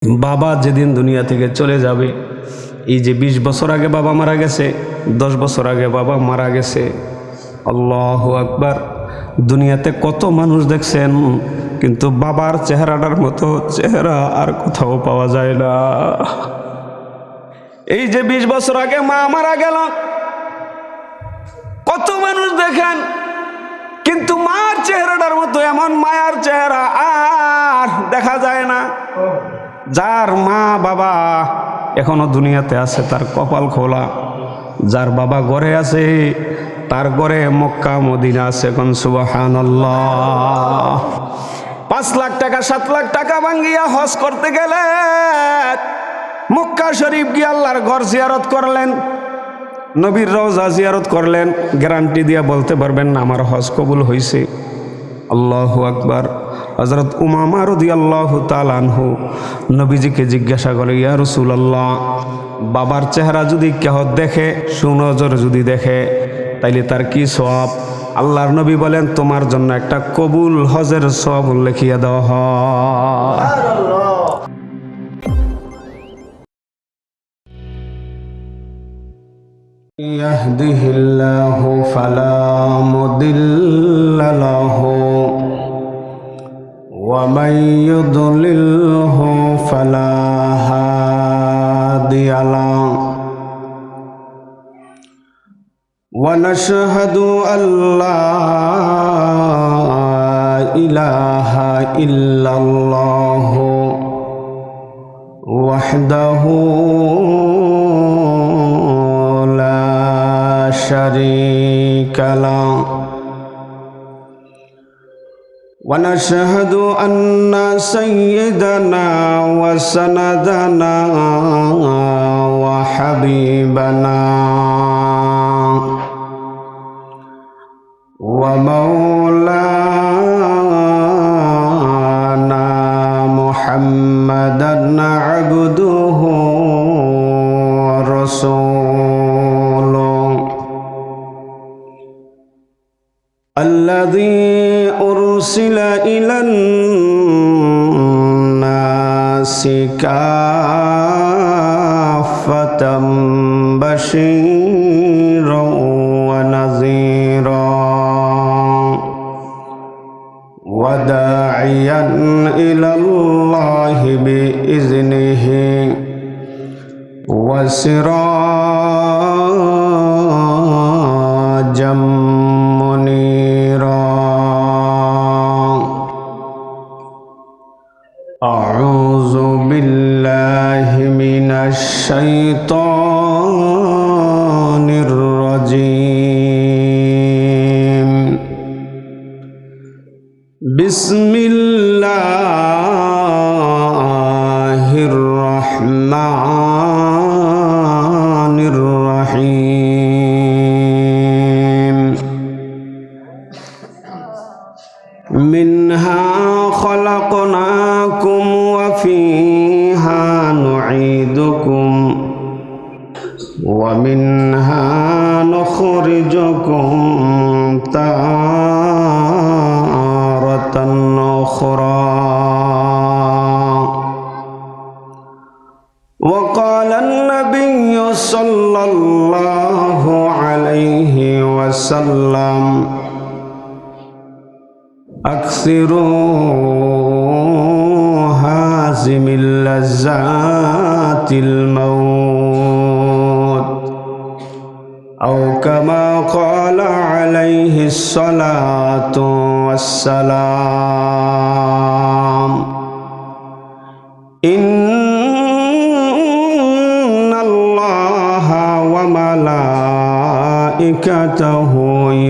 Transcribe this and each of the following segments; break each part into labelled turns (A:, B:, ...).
A: বাবা যেদিন দুনিয়া থেকে চলে যাবে, এই যে 20 বছর আগে বাবা মারা গেছে, 10 বছর আগে বাবা মারা গেছে, আল্লাহু আকবার। দুনিয়াতে কত মানুষ দেখছেন, কিন্তু বাবার চেহারাটার মতো চেহারা আর কোথাও পাওয়া যায় না। এই যে 20 বছর আগে মা মারা গেল, কত মানুষ দেখেন, কিন্তু মার চেহারাটার মতো এমন মায়ার চেহারা আর দেখা যায় না। যার মা বাবা এখনো দুনিয়াতে আছে তার কপাল খোলা, যার বাবা ঘরে আছে তার ঘরে মক্কা মদিনা আছে। কোন সুবহানাল্লাহ। 5 লাখ টাকা 7 লাখ টাকা ভাঙ্গিয়া হজ করতে গেলে মক্কা শরীফ গিয়ে আল্লাহর ঘর জিয়ারত করলেন, নবীর রওজা জিয়ারত করলেন, গ্যারান্টি দিয়া বলতে পারবেন না আমার হজ কবুল হয়েছে? আল্লাহু আকবার। হযরত উমামা রাদিয়াল্লাহু তাআলা আনহু নবীজিকে জিজ্ঞাসা করে, ইয়া রাসূলুল্লাহ, বাবার চেহারা যদি কেহ দেখে, সুনজর যদি দেখে, তাইলে তার কি সওয়াব? আল্লাহর নবী বলেন, তোমার জন্য একটা কবুল হজের সওয়াব লিখিয়া দেওয়া হয়। ইয়াহদিহিল্লাহু ফালা মুদিল্লা লাহু ওয়া মান ইউদ্লিলহু ফালা হাদিয়া লাহু ওয়া নাশহাদু আল্লা ইলাহা ইল্লাল্লাহু ওয়াহদাহু শারীকা লাহু ওয়া নাশহাদু আন্না সাইয়্যিদানা ওয়া সানাদানা ওয়া হাবিবানা ওয়া মাওলানা মুহাম্মাদান আবদুহু ওয়া রাসূলুহু الذي أرسل إلى الناس كافة بشيرا ونذيرا وداعيا إلى الله بإذنه وسراجا أعوذ بالله من الشيطان الرجيم. بسم الله الرحمن الرحيم. منها خلقناكم وفيها نعيدكم ومنها نخرجكم تارة أخرى. وقال النبي صلى الله عليه وسلم أكثروا هازم اللذات الموت، أو كما قال عليه الصلاة والسلام. إن الله وملائكته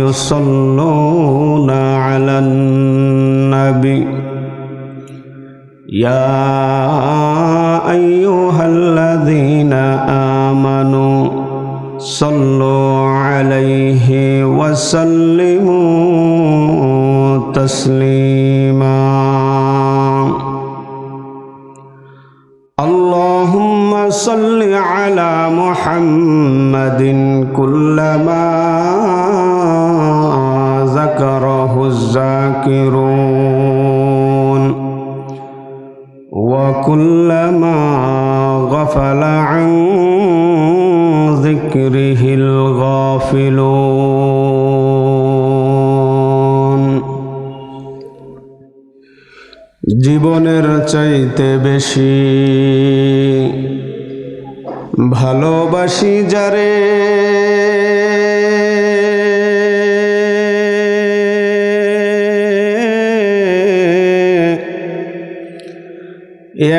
A: يصلون على النبي يا أيها الذين آمنوا صلوا عليه وسلموا تسليما. اللهم صل على محمد كلما ذكره الذاكرون وكلما غفل عن ذكره الغافلون জীবনের চাইতে বেশি ভালোবাসি যারে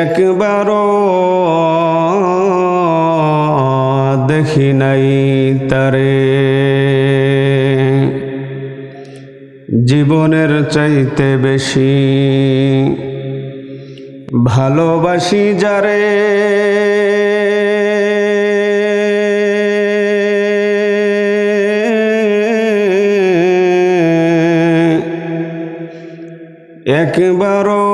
A: একবারও দেখি নাই তারে জীবনের চাইতে বেশি ভালোবাসি যারে একবারও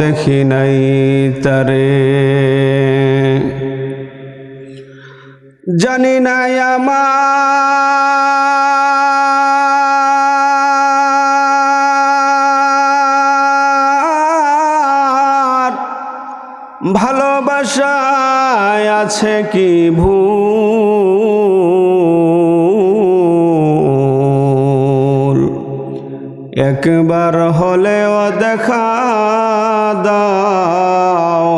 A: দেখি নাই তারে জানি না আমার ভালোবাসায় আছে কি ভুল একবার হলেও দেখা দাও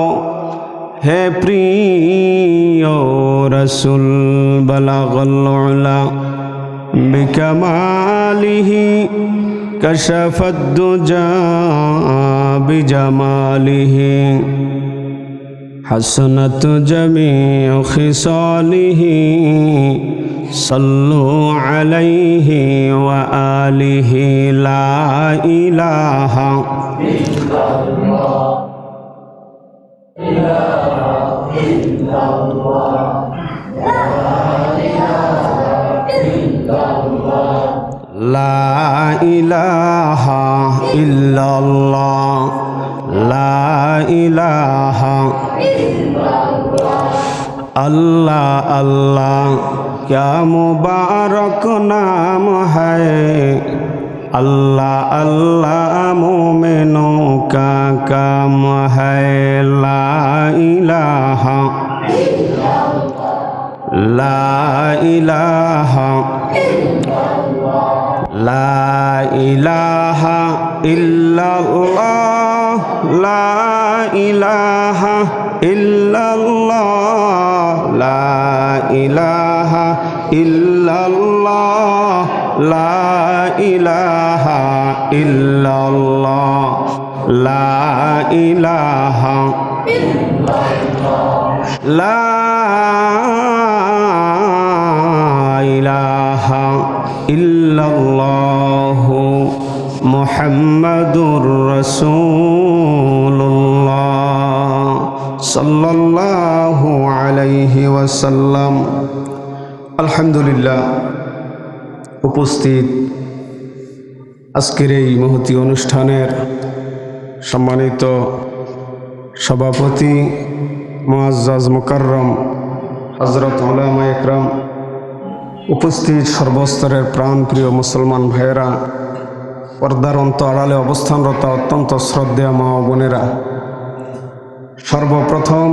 A: হে প্রিয় রসুল বালাগাল উলা বিকামালিহি কাশাফাদ দুজা বিজামালিহি হাসনাত জামিউ খিসালিহি সাল্লু আলাইহি ওয়া আলিহি লা ইলাহা ইল্লাল্লাহ লা ইলাহা ইল্লাল্লাহ লা ইলাহা अल्लाह अल्लाह क्या मुबारक नाम है अल्लाह अल्लाह मोमिनों का काम है ला इलाहा ला इलाहा ला इलाहा इल्लल्लाह ला इलाहा इल्लल्लाह ला इलाहा इल्लल्लाह ला इलाहा इल्लल्लाह ला इलाहा ला इलाहा इल्लल्लाह मुहम्मदुर रसूलुल्लाह सल्लल्लाहु अलैहि वसल्लम। আলহামদুলিল্লাহ, উপস্থিত আজকের এই মহতী অনুষ্ঠানের সম্মানিত সভাপতি মুআজ্জাজ মুকাররম হযরত উলামা ইকরাম, উপস্থিত সর্বস্তরের প্রাণপ্রিয় মুসলমান ভাইয়েরা, পর্দার আড়ালে অবস্থানরত অত্যন্ত শ্রদ্ধেয় মা ও বোনেরা, সর্বপ্রথম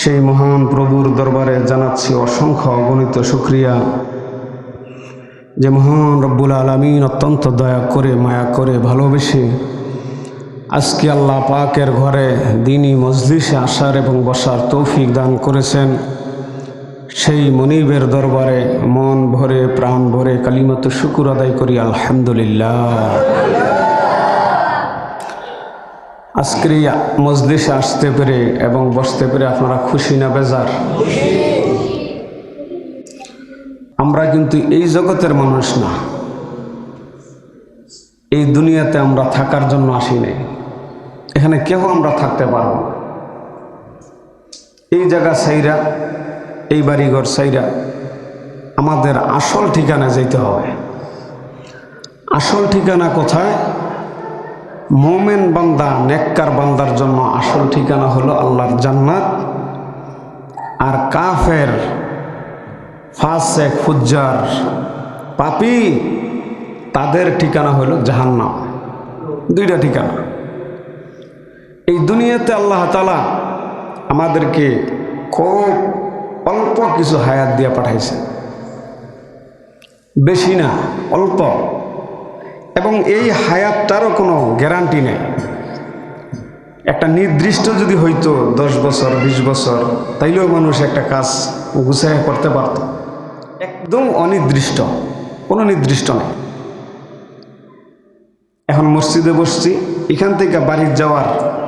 A: সেই মহান প্রভুর দরবারে জানাচ্ছি অসংখ্য অগণিত শুকরিয়া যে মহান রব্বুল আলামিন অত্যন্ত দয়া করে মায়া করে ভালোবেসে আজকে আল্লাহ পাকের ঘরে দ্বীনি মজলিসে আসার এবং বসার তৌফিক দান করেছেন। সেই মনিবের দরবারে মন ভরে প্রাণ ভরে কালিমাত শুকুর আদায় করি আলহামদুলিল্লাহ। আজকের এই মজলিসে আসতে পেরে এবং বসতে পেরে আপনারা খুশি না বেজার? আমরা কিন্তু এই জগতের মানুষ না, এই দুনিয়াতে আমরা থাকার জন্য আসি নাই। এখানে কেউ আমরা থাকতে পারবো না। এই জায়গা সাইরা, এই বাড়িঘর সাইরা আমাদের আসল ঠিকানা যেতে হবে। আসল ঠিকানা কোথায়? মোমেন বান্দা, নেককার বান্দার জন্য আসল ঠিকানা হলো আল্লাহর জান্নাত, আর কাফের, ফাসেক, ফুজ্জার, পাপী, তাদের ঠিকানা হলো জাহান্নাম। দুইটা ঠিকানা। এই দুনিয়াতে আল্লাহ তাআলা আমাদেরকে খুব অল্প কিছু হায়াত দিয়ে পাঠাইছে, বেশি না, অল্প। এবং এই হায়াতটারও কোনো গ্যারান্টি নেই। একটা নির্দিষ্ট যদি হইতো 10 বছর 20 বছর, তাইলেও মানুষ একটা কাজ গুছায় করতে পারত। একদম অনির্দিষ্ট, কোনো নির্দিষ্ট নেই। এখন মসজিদে বসছি, এখান থেকে বাড়ি যাওয়ার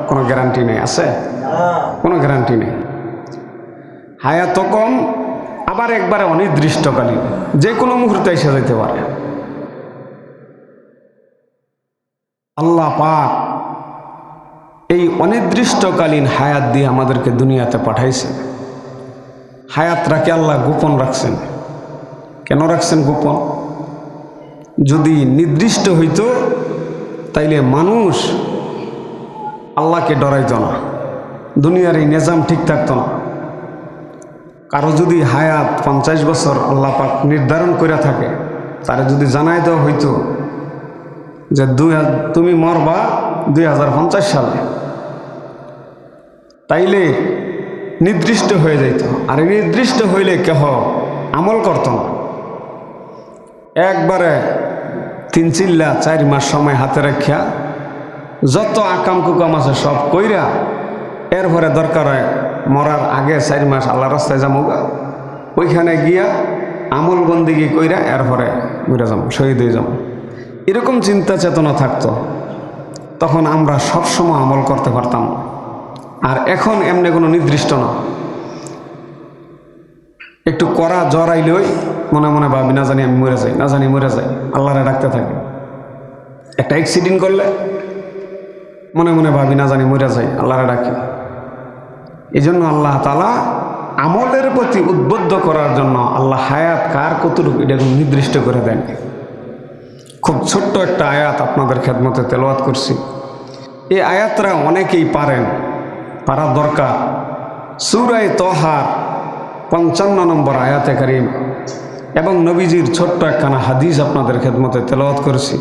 A: কোনো গ্যারান্টি নেই, আছে? কোনো গ্যারান্টি নেই। হায়াত কম, আবার একবারে অনির্দিষ্টকালীন, যে কোনো মুহূর্তে এসে যেতে পারে। আল্লাহ পাক এই অনির্দিষ্টকালীন হায়াত দিয়ে আমাদেরকে দুনিয়াতে পাঠাইছে। হায়াতটাকে আল্লাহ গোপন রাখছেন। কেন রাখছেন গোপন? যদি নির্দিষ্ট হইতো তাইলে মানুষ আল্লাহকে ডরাইত না, দুনিয়ার এই নিজাম ঠিক থাকতো না। কারো যদি হায়াত 50 বছর আল্লাহ পাক নির্ধারণ করে থাকে, তারে যদি জানাই দেওয়া হইতো যে তুমি মরবা 2050 সালে, তাইলে নির্দিষ্ট হয়ে যাইত। আর নির্দিষ্ট হইলে কেহ আমল করত না। একবারে 3-4 মাস সময় হাতে রাখিয়া যত আকাম কুকাম আছে সব কইরা, এরপরে দরকার হয় মরার আগে 4 মাস আল্লাহ রাস্তায় যামুগা, ওইখানে গিয়া আমল বন্দিগি কইরা এরপরে মরে যাম, শহীদ হয়ে যাম। এরকম চিন্তা চেতনা থাকতো, তখন আমরা সবসময় আমল করতে পারতাম। আর এখন এমনি কোনো নির্দিষ্ট না। একটু করা জ্বর আইলেই মনে মনে ভাবি না জানি আমি মরে যাই, না জানি মরে যাই, আল্লাহরে ডাকতে থাকি। একটা অ্যাক্সিডেন্ট করলে মনে মনে ভাবি না জানি মরে যাই, আল্লাহরে ডাকি। এই জন্য আল্লাহ তাআলা আমলের প্রতি উদ্বুদ্ধ করার জন্য আল্লাহ হায়াত কার কতটুকু এটা নির্দিষ্ট করে দেন। খুব ছোট্ট একটা আয়াত আপনাদের খেদমতে তেলাওয়াত করছি। এই আয়াতরা অনেকেই পারেন, পারা দরকার। সূরা তাহার 55 নম্বর আয়াতে কারিম এবং নবীজির ছোট্ট একখানা হাদিস আপনাদের খেদমতে তেলাওয়াত করেছি।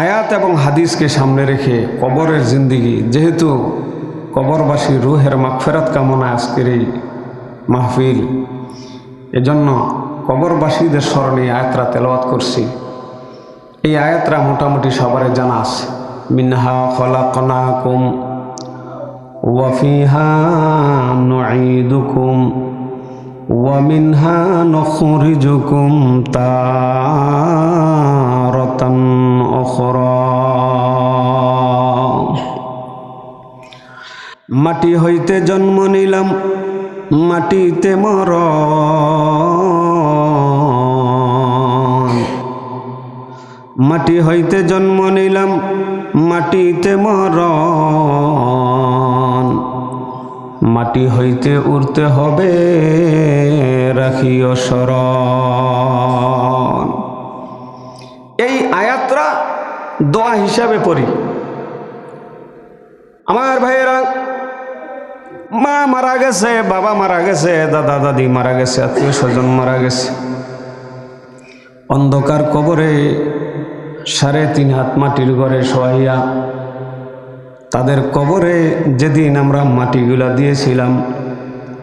A: আয়াত এবং হাদিসকে সামনে রেখে কবরের জিন্দিগি, যেহেতু কবরবাসী রুহের মাগফিরাত কামনা আজকের এই মাহফিল, এজন্য কবরবাসীদের স্মরণে আয়াতরা তেলাওয়াত করছি। এই আয়াতরা মোটামুটি সবারই জানা আছে। মিনহা খলাকনাকুম ওয়া ফিহা নুঈদুকুম ওয়া মিনহা নুখরিজুকুম তারাতান উখরা। মাটি হইতে জন্ম নিলাম, মাটিতে মরণ। মাটি হইতে জন্ম নিলাম, মাটিতে মরণ। মাটি হইতে উঠতে হবে, রাখিও স্মরণ। এই আয়াতরা দোয়া হিসাবে পড়ি। আমার ভাইয়েরা, মা মারা গেছে, বাবা মারা গেছে, দাদা দাদি মারা গেছে, আত্মীয় স্বজন মারা গেছে, অন্ধকার কবরে 3.5 হাত মাটির ঘরে শোয়াইয়া তাদের কবরে যেদিন আমরা মাটিগুলা দিয়েছিলাম,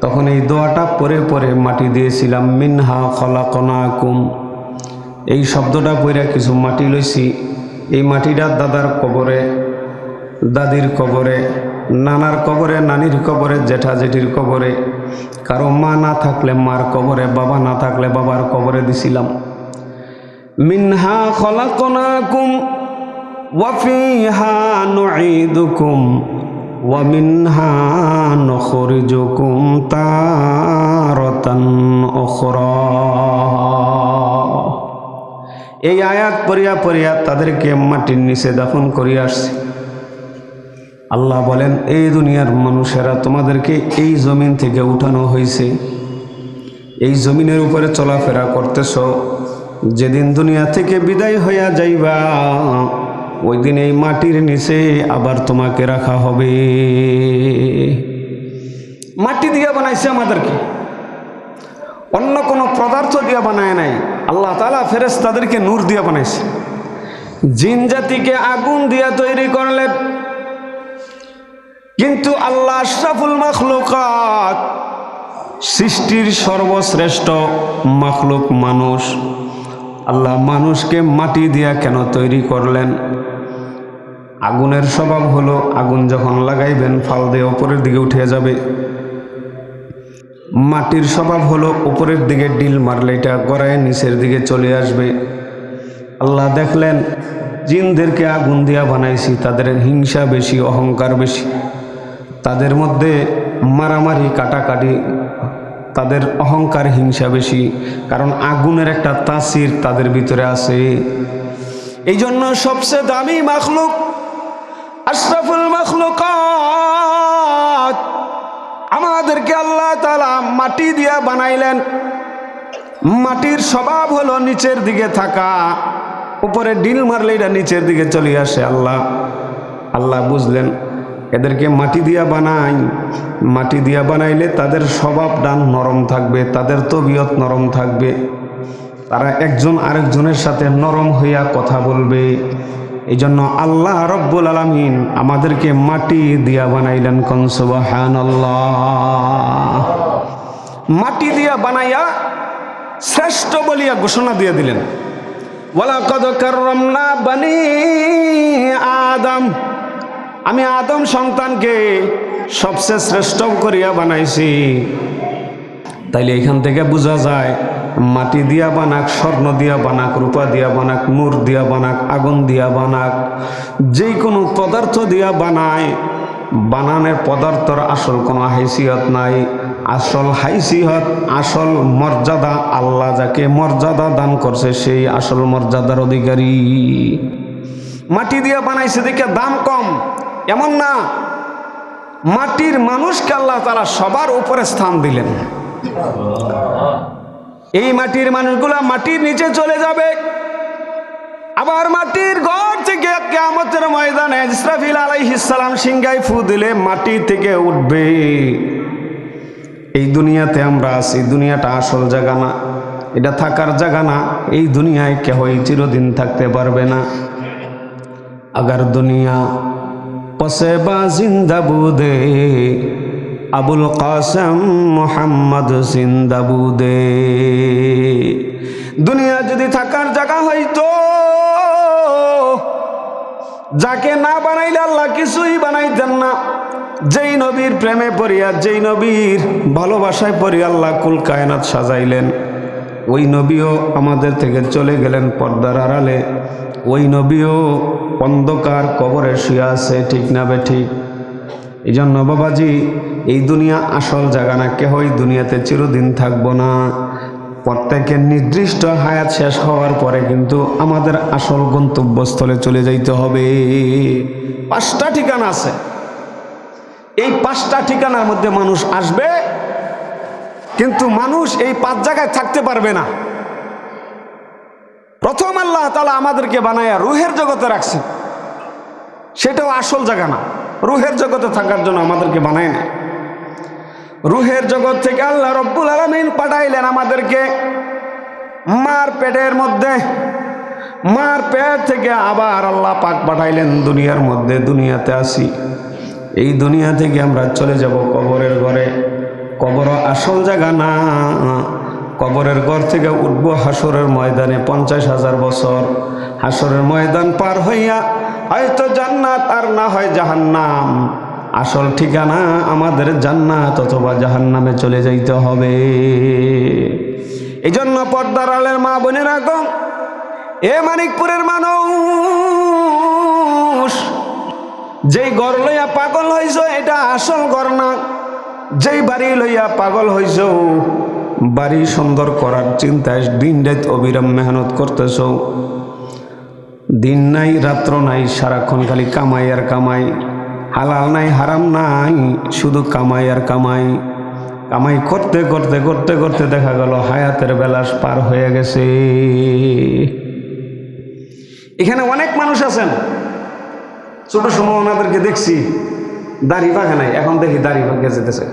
A: তখন এই দোয়াটা পরে পরে মাটি দিয়েছিলাম। মিনহা খলাকনাকুম, এই শব্দটা পড়ে কিছু মাটি লইছি। এই মাটিটা দাদার কবরে, দাদির কবরে, নানার কবরে, নানির কবরে, জেঠা জেঠির কবরে, কারো মা না থাকলে মার কবরে, বাবা না থাকলে বাবার কবরে দিছিলাম। মিনহা খলাকনাকুম ওয়া ফিহা নুঈদুকুম ওয়া মিনহা নুখরিজুকুম তারাতান উখরা। এই আয়াত পড়িয়া পড়িয়া তাদেরকে মাটির নিচে দাফন করিয়া আসছে। আল্লাহ বলেন, এই দুনিয়ার মানুষেরা তোমাদেরকে এই জমিন থেকে উঠানো হয়েছে, এই জমিনের উপরে চলাফেরা করতেছ। যেদিন দুনিয়া থেকে বিদায় হইয়া যাইবা, ওই দিন এই মাটির নিচে আবার তোমাকে রাখা হবে। মাটি দিয়া বানাইছে আমাদেরকে, অন্য কোনো পদার্থ দিয়া বানায় নাই। আল্লাহ তাআলা ফেরেশতাদেরকে নূর দিয়া বানাইছে। জিন জাতিকে আগুন দিয়া তৈরি করলেন, কিন্তু আল্লাহ আশরাফুল মাখলুকাত, সৃষ্টির সর্বশ্রেষ্ঠ মাখলুক মানুষ, আল্লাহ মানুষকে মাটি দিয়া কেন তৈরি করলেন? আগুনের স্বভাব হলো আগুন যখন লাগাইবেন ফাল দিয়ে উপরের দিকে উঠে যাবে। মাটির স্বভাব হলো উপরের দিকে ডিল মারলে এটা গড়ায় নিচের দিকে চলে আসবে। আল্লাহ দেখলেন জিনদেরকে আগুন দিয়া বানাইছি, তাদের হিংসা বেশি, অহংকার বেশি, তাদের মধ্যে মারামারি কাটাকাটি, তাদের অহংকার হিংসা বেশি, কারণ আগুনের একটা তাসির তাদের ভিতরে আছে। এই জন্য সবচেয়ে দামি মাখলুক আশরাফুল মাখলুকাত আমাদেরকে আল্লাহ তাআলা মাটি দিয়া বানাইলেন। মাটির স্বভাব হলো নিচের দিকে থাকা, উপরে ডিল মারলে এটা নিচের দিকে চলে আসে। আল্লাহ বুঝলেন এদেরকে মাটি দিয়া বানাই, মাটি দিয়া বানাইলে তাদের স্বভাবটা নরম থাকবে, তাদের তবিয়ত নরম থাকবে, তারা একজন আরেকজনের সাথে নরম হইয়া কথা বলবে। এই জন্য আল্লাহ রব্বুল আলামিন আমাদেরকে মাটি দিয়া বানাইলেন। কোন সুবহানাল্লাহ। মাটি দিয়া বানাইয়া শ্রেষ্ঠ বলিয়া ঘোষণা দিয়ে দিলেন, ওয়ালাকাদ কাররামনা বানি আদম, আমি আদম সন্তানকে সবচেয়ে শ্রেষ্ঠ করিয়া বানাইছি। তাইলে এখান থেকে বোঝা যায় মাটি দিয়া বানাক, স্বর্ণ দিয়া বানাক, রূপা দিয়া বানাক, নূর দিয়া বানাক, আগুন দিয়া বানাক, যে কোনো পদার্থ দিয়া বানায়, বানানোর পদার্থর আসল কোনো হাইসিয়ত নাই। আসল হাইসিয়ত, আসল মর্যাদা আল্লাহ যাকে মর্যাদা দান করছে সেই আসল মর্যাদার অধিকারী। মাটি দিয়া বানাইছে দেখে দাম কম এমন না, মাটির মানুষকে আল্লাহ তাআলা সবার উপরে স্থান দিলেন। এই মাটির মানুষগুলা মাটির নিচে চলে যাবে, আবার মাটির ঘর থেকে কিয়ামতের ময়দানে ইসরাফিল আলাইহিস সালাম সিংহায় ফু দিলে মাটি থেকে উঠবে। এই দুনিয়াতে আমরা আছি, দুনিয়াটা আসল জায়গা না, এটা থাকার জায়গা না। এই দুনিয়ায় কেহই চিরদিন থাকতে পারবে না। আগার দুনিয়া পসেবা জিন্দা বুদে, আবুল কাসেম মোহাম্মদ জিন্দা বুদে। দুনিয়া যদি থাকার জায়গা হইতো, যাকে না বানাইলে আল্লাহ কিছুই বানাইতেন না। যেই নবীর প্রেমে পড়িয়া, যেই নবীর ভালোবাসায় পড়িয়া আল্লাহ কুল কায়নাত সাজাইলেন, ওই নবীও আমাদের থেকে চলে গেলেন পর্দার আড়ালে। ওই নবীও অন্ধকার কবরে শুয়ে আছে, ঠিক না বে ঠিক? এই জন্য বাবাজি, এই দুনিয়া আসল জায়গা না, কেহই দুনিয়াতে চিরদিন থাকবো না। প্রত্যেকের নির্দিষ্ট হায়াত শেষ হওয়ার পরে কিন্তু আমাদের আসল গন্তব্যস্থলে চলে যাইতে হবে। 5টা ঠিকানা আছে, এই 5টা ঠিকানার মধ্যে মানুষ আসবে, কিন্তু মানুষ এই 5 জায়গায় থাকতে পারবে না। প্রথম আল্লাহ তাআলা আমাদেরকে বানায়া রুহের জগতে রাখছেন, সেটাও আসল জায়গা না। রুহের জগতে থাকার জন্য আমাদেরকে বানায় না। রুহের জগৎ থেকে আল্লাহ রব্বুল আলামিন পাঠাইলেন আমাদেরকে মার পেটের মধ্যে। মার পেট থেকে আবার আল্লাহ পাক পাঠাইলেন দুনিয়ার মধ্যে। দুনিয়াতে আসি, এই দুনিয়া থেকে আমরা চলে যাব কবরের ঘরে। কবর আসল জায়গা না, কবরের ঘর থেকে উঠবো হাসরের ময়দানে। 50,000 বছর হাসরের ময়দান পার হইয়া হয়তো জান্নাত আর না হয় জাহান্নাম। আসল ঠিকানা আমাদের জান্নাত অথবা জাহান্নামে চলে যাইতে হবে। এই জন্য পর্দার আড়ালের মা বোনেরা গো, এ মানিকপুরের মানুষ, যেই ঘর লইয়া পাগল হইছ এটা আসল ঘর না। যেই বাড়ি লইয়া পাগল হইছ, বাড়ি সুন্দর করার চিন্তায় দিন রাত অবিরাম মেহনত করতেছ। দিন নাই রাত্র নাই, সারাক্ষণ খালি কামাই আর কামাই। হালাল নাই হারাম নাই, শুধু কামাই আর কামাই। কামাই করতে করতে করতে করতে দেখা গেল হায়াতের বেলা পার হয়ে গেছে। এখানে অনেক মানুষ আছেন, ছোট সময় ওনাদেরকে দেখছি দাড়ি পাকে নাই, এখন দেখি দাড়ি পাকে যেতেছে।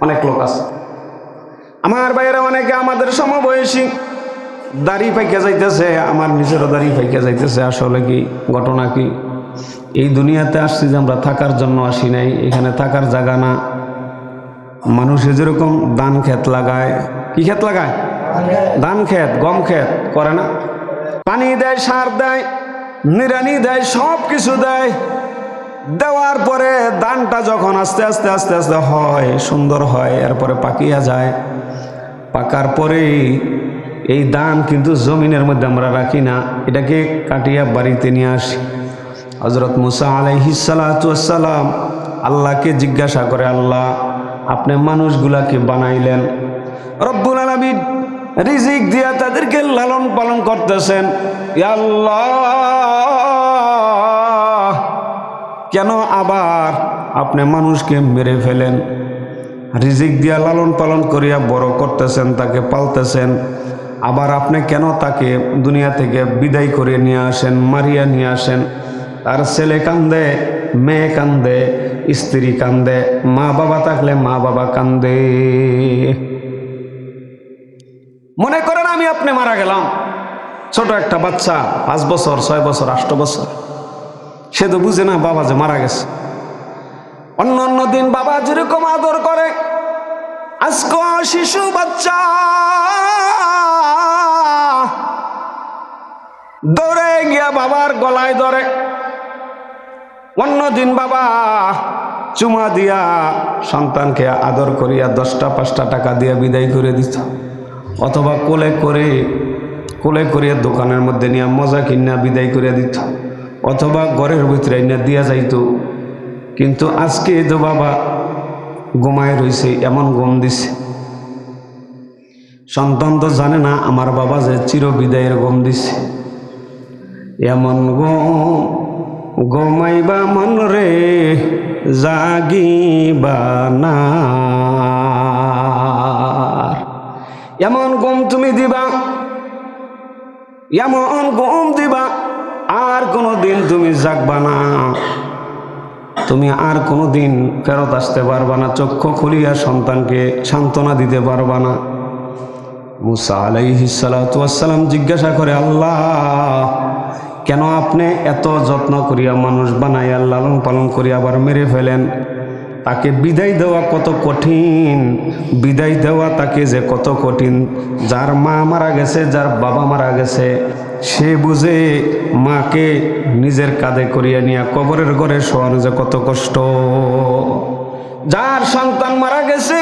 A: অনেক লোক আছে আমার ভাইয়েরা, অনেকে আমাদের সমবয়সী, দাড়ি পাইকা যাইতেছে, আমার নিজেরও দাড়ি পাইকা যাইতেছে। আসলে কি ঘটনা কি? এই দুনিয়াতে আসছি যে আমরা থাকার জন্য আসি নাই, এখানে থাকার জায়গা না। মানুষে যেরকম ধান ক্ষেত লাগায়, কি ক্ষেত লাগায়? ধান ক্ষেত, গম ক্ষেত করে না? পানি দেয়, সার দেয়, নিড়ানি দেয়, সব কিছু দেয়। দেওয়ার পরে ধানটা যখন আস্তে আস্তে আস্তে আস্তে হয়, সুন্দর হয়, এরপরে পাকিয়া যায়। পাকার পরে এই ধান কিন্তু জমিনের মধ্যে আমরা রাখি না, এটাকে কাটিয়া বাড়িতে নিয়ে আসি। হযরত মুসা আলাইহিস সালাতু ওয়াস সালাম আল্লাহকে জিজ্ঞাসা করে, আল্লাহ আপনি মানুষগুলাকে বানাইলেন, রব্বুল আলামিন রিজিক দিয়া তাদেরকে লালন পালন করতেছেন, ইয়া আল্লাহ কেন আবার আপনি মানুষকে মেরে ফেলেন? রিজিক দিয়া লালন পালন করিয়া বড় করতেছেন, তাকে পালতেছেন, আবার আপনি কেন তাকে দুনিয়া থেকে বিদায় করে নিয়ে আসেন, মারিয়া নিয়ে আসেন? তার ছেলে কান্দে, মেয়ে কান্দে, স্ত্রী কান্দে, মা বাবা থাকলে মা বাবা কান্দে। মনে করেন আমি আপনি মারা গেলাম, ছোট একটা বাচ্চা 5 বছর, 6 বছর, 8 বছর, সে তো বুঝে না বাবা যে মারা গেছে। অন্য অন্য দিন বাবা যেরকম আদর করে, আজকে শিশু বাচ্চা দৌড়ে গিয়া বাবার গলায় ধরে। অন্যদিন বাবা চুমা দিয়া সন্তানকে আদর করিয়া 10টা 5টা টাকা দিয়া বিদায় করে দিত, অথবা কোলে করে দোকানের মধ্যে নিয়ে মজা কিনা বিদায় করে দিত, অথবা ঘরের ভিতরে না দিয়া যাইত। কিন্তু আজকে তো বাবা ঘুমায় রইছে, এমন ঘুম দিছে, সন্তান তো জানে না আমার বাবা যে চির বিদায়ের ঘুম দিছে। এমন ঘুমাইবা মন রে, জাগিবা না, এমন ঘুম তুমি দিবা, এমন ঘুম দিবা, আর কোনো দিন তুমি জাগবা না, তুমি আর কোনো দিন ফেরত আসতে পারবা না, চক্ষু খুলিয়া সন্তানকে সান্ত্বনা দিতে পারবা না। মুসা আলাইহিস সালাতু ওয়াস সালাম জিজ্ঞাসা করে, আল্লাহ কেন আপনি এত যত্ন করিয়া মানুষ বানাইয়া লালন পালন করিয়া আবার মেরে ফেলেন? তাকে বিদায় দেওয়া কত কঠিন, বিদায় দেওয়া তাকে যে কত কঠিন। যার মা মারা গেছে, যার বাবা মারা গেছে, সে বুঝে মাকে নিজের কাঁধে করিয়া নিয়ে কবরের ঘরে শোয়ানো যে কত কষ্ট। যার সন্তান মারা গেছে,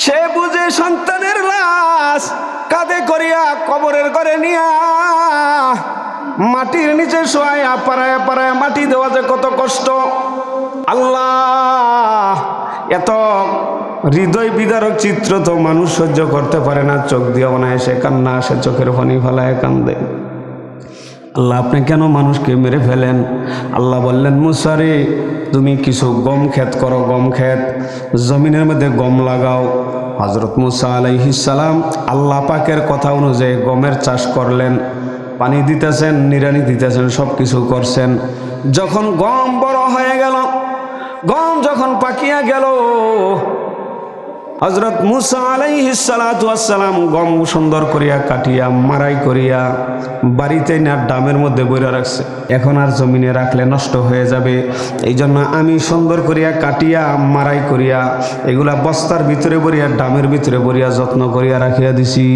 A: সে বুঝে সন্তানের লাশ কাঁধে করিয়া কবরের ঘরে নিয়া মাটির নিচে শোয়াইয়া পাড়ায় পাড়ায় মাটি দেওয়া যে কত কষ্ট। আল্লাহ এত হৃদয় বিদারক চিত্র তো মানুষ সহ্য করতে পারে না, চোখ দিয়ে অনায়াসে কান্না আসে, চোখের পানি ফেলায় কান্দে। আল্লাহ আপনি কেন মানুষকে মেরে ফেলেন? আল্লাহ বললেন, মুসা রে তুমি কিছু গম ক্ষেত করো, গম ক্ষেত, জমিনের মধ্যে গম লাগাও। হযরত মুসা আলাইহিস সালাম আল্লাহ পাকের কথা অনুযায়ী গমের চাষ করলেন, পানি দিতেছেন, নিড়ানি দিতেছেন, সব কিছু করছেন। যখন গম বড় হয়ে গেল, গম যখন পাকিয়া গেল, হযরত মুসা আলাইহিস সালাতু ওয়াস সালাম গম সুন্দর করিয়া কাটিয়া মারাই করিয়া বাড়িতে না ডামের মধ্যে বইরা রাখছে। এখন আর জমিনে রাখলে নষ্ট হয়ে যাবে, এই জন্য আমি সুন্দর করিয়া কাটিয়া মারাই করিয়া এগুলা বস্তার ভিতরে ভরিয়া ডামের ভিতরে ভরিয়া যত্ন করিয়া রাখিয়া দিছি।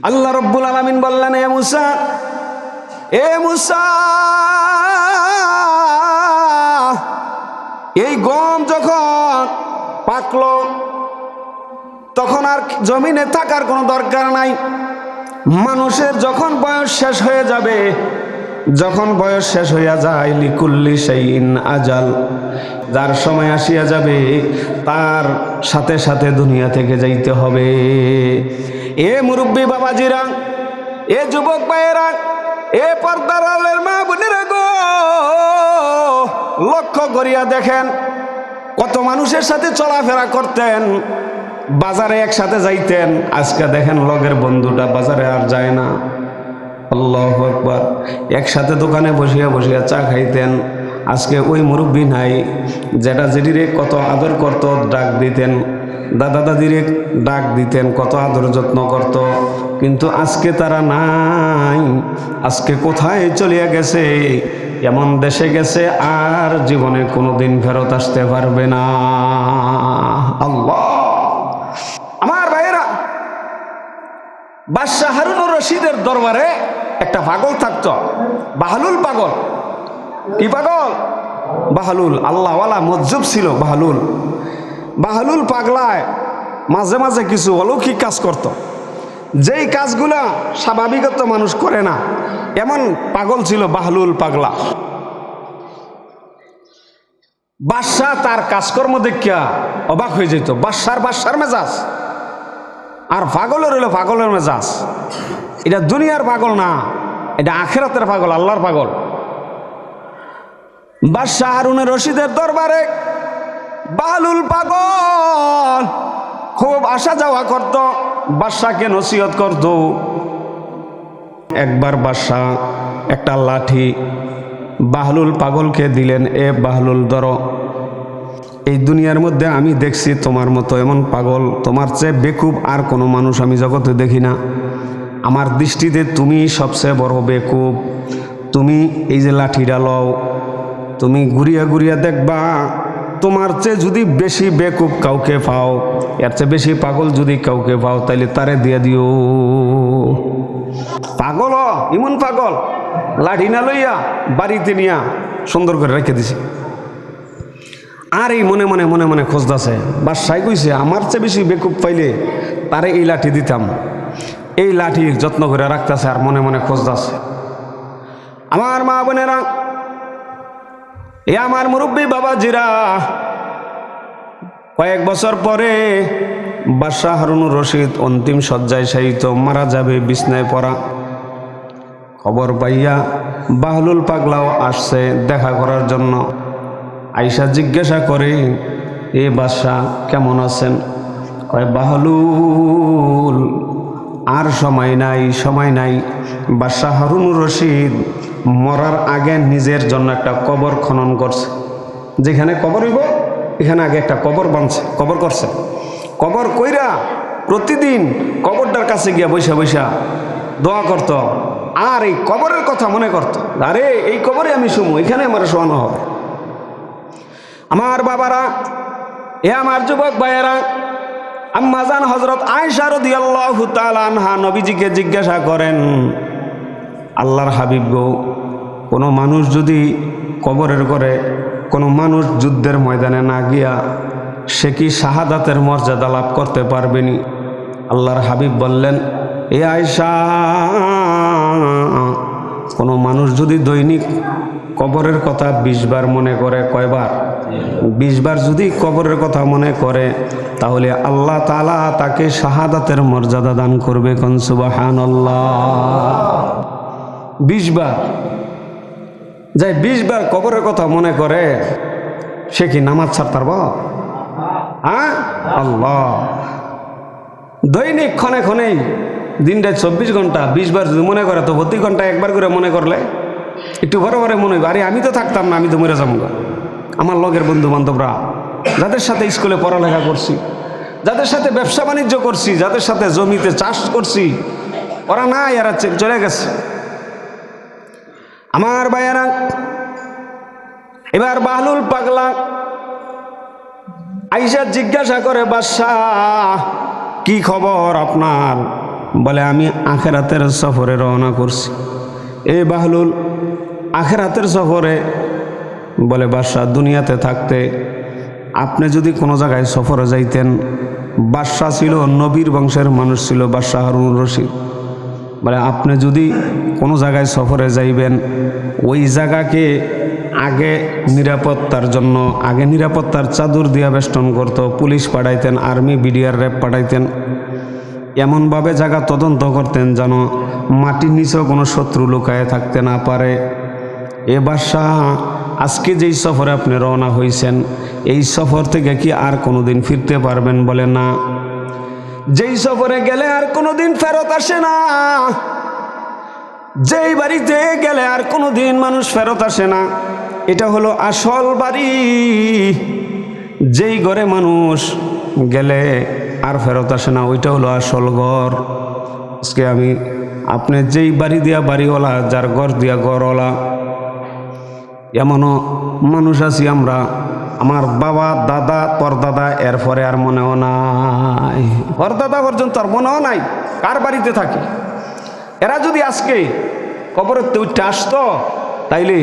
A: আল্লাহ রব্বুল আলামিন বললেন, এ মুসা, এ মুসা, এই গম যখন পাকলো তখন আর জমিনে থাকার কোনো দরকার নাই। মানুষের যখন বয়স শেষ হয়ে যাবে, যখন বয়স শেষ হইয়া যায়, লিকুল্লি শাইইন আজাল, যার সময় আসিয়া যাবে তার সাথে সাথে দুনিয়া থেকে যাইতে হবে। এ মুরব্বী বাবাজিরা, এ যুবক ভাইয়েরা, এ পর্দার আড়ালের মা বোনেরা গো, লক্ষ্য করিয়া দেখেন কত মানুষের সাথে চলাফেরা করতেন, বাজারে একসাথে যাইতেন, আজকে দেখেন লগের বন্ধুটা বাজারে আর যায় না। আল্লাহু আকবার। একসাথে দোকানে বসিয়া বসিয়া চা খাইতেন, আজকে ওই মুরব্বী নাই, যেটা যেটিরে কত আদর করত, ডাক দিতেন, দাদা দাদিরে ডাক দিতেন, কত আদর যত্ন করত। কিন্তু আজকে তারা নাই, আজকে কোথায় চলিয়া গেছে, এমন দেশে গেছে আর জীবনে কোনোদিন ফেরত আসতে পারবে না। আল্লাহ, আমার ভাইয়েরা, বাদশাহ হারুনুর রশিদের দরবারে একটা পাগল থাকতো, বাহলুল পাগল। কি পাগল? বাহলুল। আল্লাহওয়ালা মজ্জুব ছিল বাহলুল। বাহলুল পাগলায় মাঝে মাঝে কিছু অলৌকিক কাজ করত, যেই কাজগুলা স্বাভাবিকত মানুষ করে না, এমন পাগল ছিল বাহলুল পাগলা। বাদশাহ তার কাজকর্ম দেখিয়া অবাক হয়ে যেত। বাদশার মেজাজ, আর পাগলের হইল পাগলের মেজাজ। এটা দুনিয়ার পাগল না, এটা আখিরাতের পাগল, আল্লাহর পাগল। বাদশাহ হারুনুর রশিদের দরবারে বাহলুল পাগল খুব আসা যাওয়া করত, বাদশাকে নসিহত করত। একবার বাদশাহ একটা লাঠি বাহলুল পাগলকে দিলেন, এ বাহলুল ধরো, এই দুনিয়ার মধ্যে আমি দেখছি তোমার মতো এমন পাগল, তোমার চেয়ে বেকুব আর কোনো মানুষ আমি জগতে দেখি না। আমার দৃষ্টিতে তুমি সবচেয়ে বড় বেকুব। তুমি এই যে লাঠিটা লও, তুমি ঘুরিয়া ঘুরিয়া দেখবা, তোমার চেয়ে যদি বেশি বেকুব কাউকে পাও, এর চেয়ে বেশি পাগল যদি কাউকে পাও, তাইলে তারে দিয়ে দিও। পাগল ইমন পাগল, লাঠি না লইয়া বাড়িতে নিয়া সুন্দর করে রেখে দিছে। আর এই মনে মনে মনে মনে খোঁজদাছে। বাদশাহ কইছে, আমার চেয়ে বেশি বেকুব পাইলে তারে এই লাঠি দিতাম। এই লাঠি যত্ন করে রাখতেছে আর মনে মনে খোঁজদাছে। আমার মা বোনেরা, এ আমার মুরব্বী বাবাজিরা, কয়েক বছর পরে বাদশাহ হারুনুর রশিদ অন্তিম শয্যায় শায়িত, মারা যাবে, বিছনায় পড়া। খবর পাইয়া বাহলুল পাগলাও আসছে দেখা করার জন্য। আইসা জিজ্ঞাসা করে, এ বাদশাহ কেমন আছেন? কয়, বাহলুল আর সময় নাই, সময় নাই। বাদশাহ হারুনুর রশিদ মরার আগে নিজের জন্য একটা কবর খনন করছে। যেখানে কবর হইব এখানে আগে একটা কবর বানছে, কবর করছে। কবর কইরা প্রতিদিন কবরটার কাছে গিয়া বৈশা বৈশা দোয়া করত, আর এই কবরের কথা মনে করত, আরে এই কবরে আমি শুমু, এখানে আমার শোয়ানো হবে। আমার বাবারা, এ আমার যুবক ভাইয়েরা, আম্মাজান হযরত আয়েশা রাদিয়াল্লাহু তাআলা আনহা নবীজিকে জিজ্ঞাসা করেন, আল্লাহর হাবিব গো, কোনো মানুষ যদি কবরের ঘরে, কোনো মানুষ যুদ্ধের ময়দানে না গিয়া সে কি শাহাদাতের মর্যাদা লাভ করতে পারবেনি? আল্লাহর হাবিব বললেন, এ আয়েশা, কোনো মানুষ যদি দৈনিক কবরের কথা 20 বার মনে করে, কয়বার? 20 বার যদি কবরের কথা মনে করে, তাহলে আল্লাহ তাআলা তাকে শাহাদাতের মর্যাদা দান করবে। কোন সুবহানাল্লাহ। 20 বার যাই 20 বার কবরের কথা মনে করে, সে কি নামাজ ছাড়তে পারব? হ্যাঁ, আল্লাহ। দৈনিক ক্ষণে ক্ষণেই, দিনটা 24 ঘন্টা, 20 বার যদি মনে করে, তো প্রতি ঘন্টা একবার করে মনে করলে একটু বড় বড় মনে হবে, আরে আমি তো থাকতাম না, আমি তো মরে যাবো। আমার লগের বন্ধু বান্ধবরা, যাদের সাথে স্কুলে পড়ালেখা করছি, যাদের সাথে ব্যবসা বাণিজ্য করছি, যাদের সাথে জমিতে চাষ করছি, ওরা না, এরা চলে গেছে। আমার ভাইয়েরা, এবার বাহলুল পাগলা আইসা জিজ্ঞাসা করে, বাদশাহ কি খবর আপনার? বলে, আমি আখিরাতের সফরে রওনা করছি। এই বাহলুল আখিরাতের সফরে? বলে, বাদশাহ দুনিয়াতে থাকতে আপনি যদি কোনো জায়গায় সফরে যাইতেন, বাদশাহ ছিল নবীর বংশের মানুষ ছিল বাদশাহ হারুনুর রশিদ। বলে, আপনি যদি কোনো জায়গায় সফরে যাইবেন, ওই জায়গাকে আগে নিরাপত্তার জন্য আগে নিরাপত্তার চাদর দিয়া বেষ্টন করত, পুলিশ পাঠাইতেন, আর্মি, বিডিআর, র্যাব পাঠাইতেন। এমনভাবে জায়গা তদন্ত করতেন যেন মাটির নিচেও কোনো শত্রু লুকায়ে থাকতে না পারে। এ বাদশাহ, আজকে যেই সফরে আপনি রওনা হয়েছেন, এই সফর থেকে কি আর কোনোদিন ফিরতে পারবেন? বলে, না। যেই সফরে গেলে আর কোনোদিন ফেরত আসে না, যেই বাড়িতে গেলে আর কোনোদিন মানুষ ফেরত আসে না, এটা হলো আসল বাড়ি। যেই ঘরে মানুষ গেলে আর ফেরত আসে না, ওইটা হলো আসল ঘর। আজকে আমি আপনি যেই বাড়ি দিয়া বাড়িওয়ালা, যার ঘর দিয়া ঘরওয়ালা, এমনও মানুষ আছি আমরা, আমার বাবা দাদা পরদাদা এরপরে আর মনেও নাই, পরদাদা পর্যন্ত আর মনেও নাই কার বাড়িতে থাকি। এরা যদি আজকে কবরের উঠতে আসতো তাইলে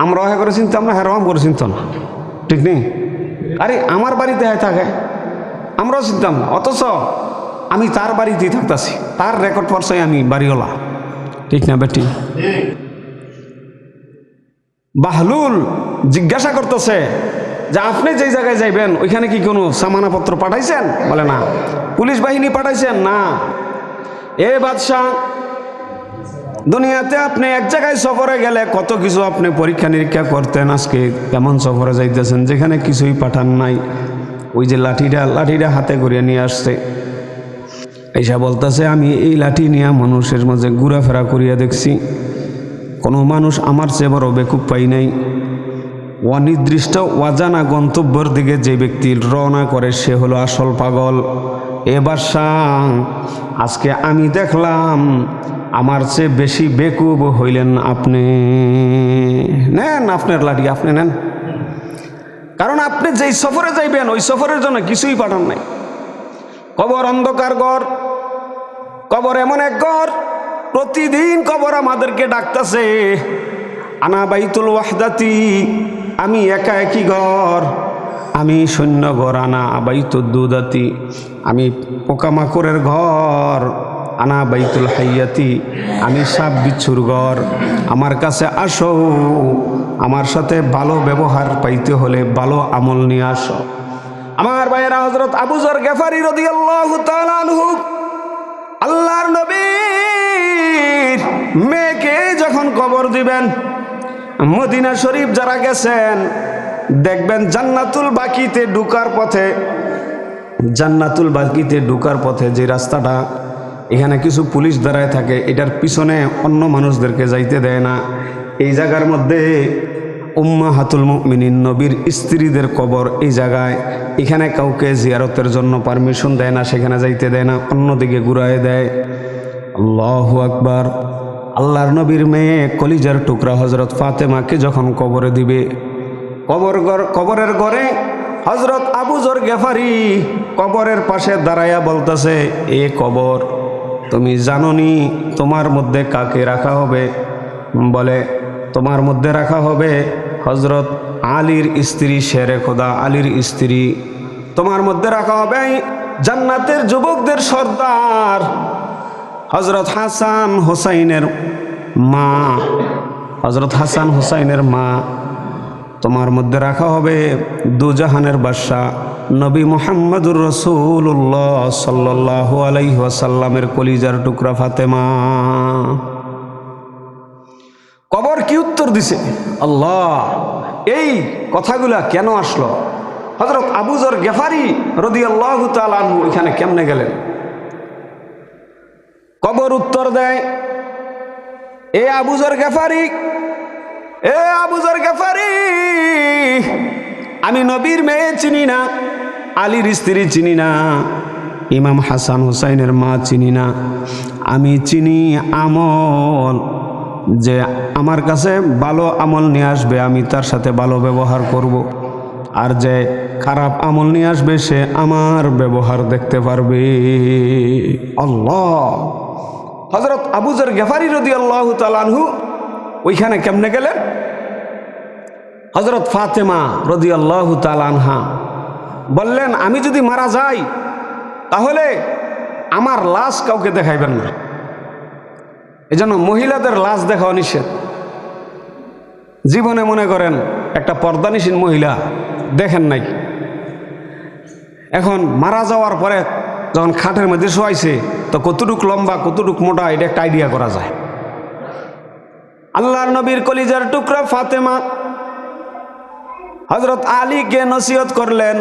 A: আমরা হ্যাঁ করে চিনতাম না, হ্যাঁ রকম করে চিনতাম না, ঠিক নেই? আরে আমার বাড়িতে হ্যাঁ থাকে আমরাও চিনতাম না, অথচ আমি তার বাড়িতেই থাকতেছি, তার রেকর্ড পড়ছাই আমি বাড়িওয়ালা, ঠিক না বেটি? বাহলুল জিজ্ঞাসা করতেছে যে আপনি যেই জায়গায় যাইবেন ওইখানে কি কোনো সামানাপত্র পাঠাইছেন? বলে না। পুলিশ বাহিনী পাঠাইছেন? না। এ বাদশাহ, দুনিয়াতে আপনি এক জায়গায় সফরে গেলে কত কিছু আপনি পরীক্ষা নিরীক্ষা করতেন, আজকে কেমন সফরে যাইতেছেন যেখানে কিছুই পাঠান নাই। ওই যে লাঠিটা হাতে করিয়া নিয়ে আসছে, এইসা বলতেছে আমি এই লাঠি নিয়ে মানুষের মাঝে ঘোরাফেরা করিয়া দেখছি, কোনো মানুষ আমার চেয়ে বড় বেকুব পাই নাই। অনির্দিষ্ট অজানা গন্তব্যের দিকে যে ব্যক্তি রওনা করে সে হলো আসল পাগল। এবার আজকে আমি দেখলাম আমার চেয়ে বেশি বেকুব হইলেন আপনি। নেন আপনার লাঠি, আপনি নেন, কারণ আপনি যেই সফরে যাইবেন ওই সফরের জন্য কিছুই পাঠান নাই। কবর অন্ধকার ঘর, কবর এমন এক ঘর, প্রতিদিন কবর আমাদেরকে ডাকতেছে, আনা বাইতুল ওয়াহদাতি, আমি একা একই ঘর, আমি শূন্য ঘর, আনা বাইতুল দুদাতি, আমি পোকামাকড়ের ঘর, আনা বাইতুল হাইয়াতি, আমি সাপ বিচ্ছুর ঘর। আমার কাছে আসো, আমার সাথে ভালো ব্যবহার পাইতে হলে ভালো আমল নিয়ে আসো। আমার ভাইয়েরা, হযরত আবু যর গেফারি রাদিয়াল্লাহু তাআলা আনহু আল্লাহর নবীর মেয়েকে যখন কবর দিবেন, মদিনা শরীফ যারা গেছেন দেখবেন জান্নাতুল বাকিতে ঢুকার পথে যে রাস্তাটা, এখানে কিছু পুলিশ দাঁড়ায় থাকে, এটার পিছনে অন্য মানুষদেরকে যাইতে দেয় না। এই জায়গার মধ্যে উম্মাহাতুল মুমিনিন নবীর স্ত্রীদের কবর এই জায়গায়, এখানে কাউকে জিয়ারতের জন্য পারমিশন দেয় না, সেখানে যাইতে দেয় না, অন্যদিকে ঘুরায় দেয়। আল্লাহু আকবার। আল্লাহর নবীর মেয়ে কলিজার টুকরা হযরত ফাতেমাকে যখন কবরে দিবে, কবরের ঘরে হযরত আবু যর গেফারি কবরের পাশে দাঁড়াইয়া বলতেছে, এ কবর, তুমি জানোনি তোমার মধ্যে কাকে রাখা হবে? বলে, তোমার মধ্যে রাখা হবে হযরত আলীর স্ত্রী, শেরে খোদা আলীর স্ত্রী। তোমার মধ্যে রাখা হবে জান্নাতের যুবকদের সর্দার হযরত হাসান হোসাইনের মা, হযরত হাসান হোসাইনের মা। তোমার মধ্যে রাখা হবে দুজাহানের বাদশাহ নবী মুহাম্মদুর রাসূলুল্লাহ সাল্লাল্লাহু আলাইহি ওয়াসাল্লামের কলিজার টুকরা ফাতেমা। কবর কি উত্তর দিছে? আল্লাহ, এই কথাগুলা কেন আসলো? হযরত আবু যর গেফারি রাদিয়াল্লাহু তাআলা আনহু এখানে কেমনে গেলেন? কবর উত্তর দেয়, এ আবু যর গেফারি, এ আবু যর গেফারি, আমি নবীর মেয়ে চিনি না, আলীর স্ত্রী চিনি না, ইমাম হাসান হুসাইনের মা চিনি না, আমি চিনি আমল, যে আমার কাছে ভালো আমল নিয়ে আসবে আমি তার সাথে ভালো ব্যবহার করব, আর যে খারাপ আমল নিয়ে আসবে সে আমার ব্যবহার দেখতে পারবে। আল্লাহ! হযরত আবু যর গেফারি রাদিয়াল্লাহু তাআলা আনহু ওইখানে কেমনে গেলেন? হযরত ফাতেমা রাদিয়াল্লাহু তাআলা আনহা বললেন, আমি যদি মারা যাই তাহলে আমার লাশ কাউকে দেখাইবেন না। এজন্য মহিলাদের লাশ দেখা নিষেধ। জীবনে মনে করেন একটা পর্দানিসীন মহিলা দেখেন নাই, এখন মারা যাওয়ার পরে যখন খাটের মধ্যে শোয়াইছে তো কতটুক লম্বা কতটুক মোটা এটা একটা আইডিয়া করা যায়। আল্লাহর নবীর কলিজার টুকরা ফাতেমা হযরত আলীকে নসিহত করলেন,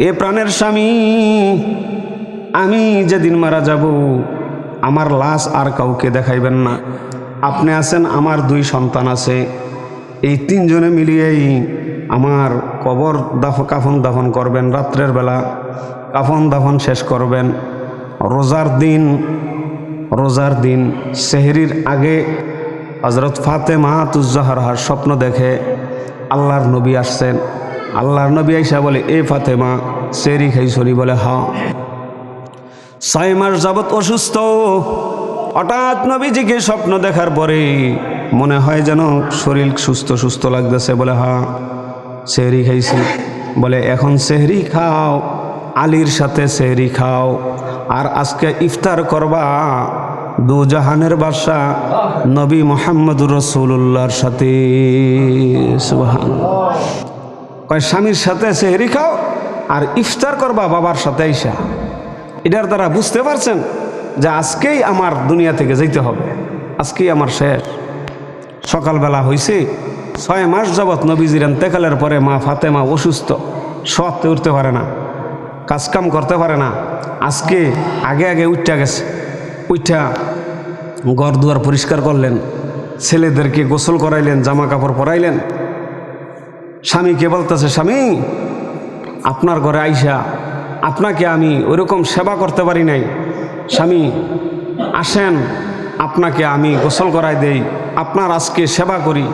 A: এ প্রাণের স্বামী, আমি যেদিন মারা যাব আমার লাশ আর কাউকে দেখাইবেন না। আপনি আছেন, আমার 2 সন্তান আছে, এই 3 জনে মিলিয়েই আমার কবর কাফন দাফন করবেন, রাত্রের বেলা কাফন দাফন শেষ করবেন। রোজার দিন সেহরির আগে হযরত ফাতেমা তুজ-জাহরার স্বপ্ন দেখে আল্লাহর নবী আসছেন। আল্লাহর নবী আইসা বলে, এ ফাতেমা সেহরি খাইছনি? বলে হ্যাঁ। 6 মাস যাবত অসুস্থ। হঠাৎ নবীজিকে স্বপ্ন দেখার পরে মনে হয় যেন শরীর সুস্থ সুস্থ লাগতেছে। বলে হ্যাঁ সেহরি খাইছি। বলে এখন সেহরি খাও, আলীর সাথে সেহরি খাও, আর আজকে ইফতার করবা দু জাহানের বাদশা নবী মুহাম্মদুর রাসূলুল্লাহর সাথে। সুবহানাল্লাহ। কয় স্বামীর সাথে সেহরি খাও আর ইফতার করবা বাবার সাথে আইসা। এটার দ্বারা বুঝতে পারছেন যে আজকেই আমার দুনিয়া থেকে যেতে হবে, আজকেই আমার শেষ। সকালবেলা হয়েছে, 6 মাস যাবৎ নবীজির ইন্তেকালের পরে মা ফাতেমা অসুস্থ, শোয়াতে উঠতে পারে না, কাজকাম করতে পারে না। আজকে আগে উঠা গেছে, উঠা ঘর দুয়ার পরিষ্কার করলেন, ছেলেদেরকে গোসল করাইলেন, জামা কাপড় পরাইলেন। স্বামীকে বলতেছে, স্বামী আপনার ঘরে আইসা আপনাকে আমি ওইরকম সেবা করতে পারি নাই, স্বামী আসেন আপনাকে আমি গোসল করাই দেই, আপনার আজকে সেবা করি।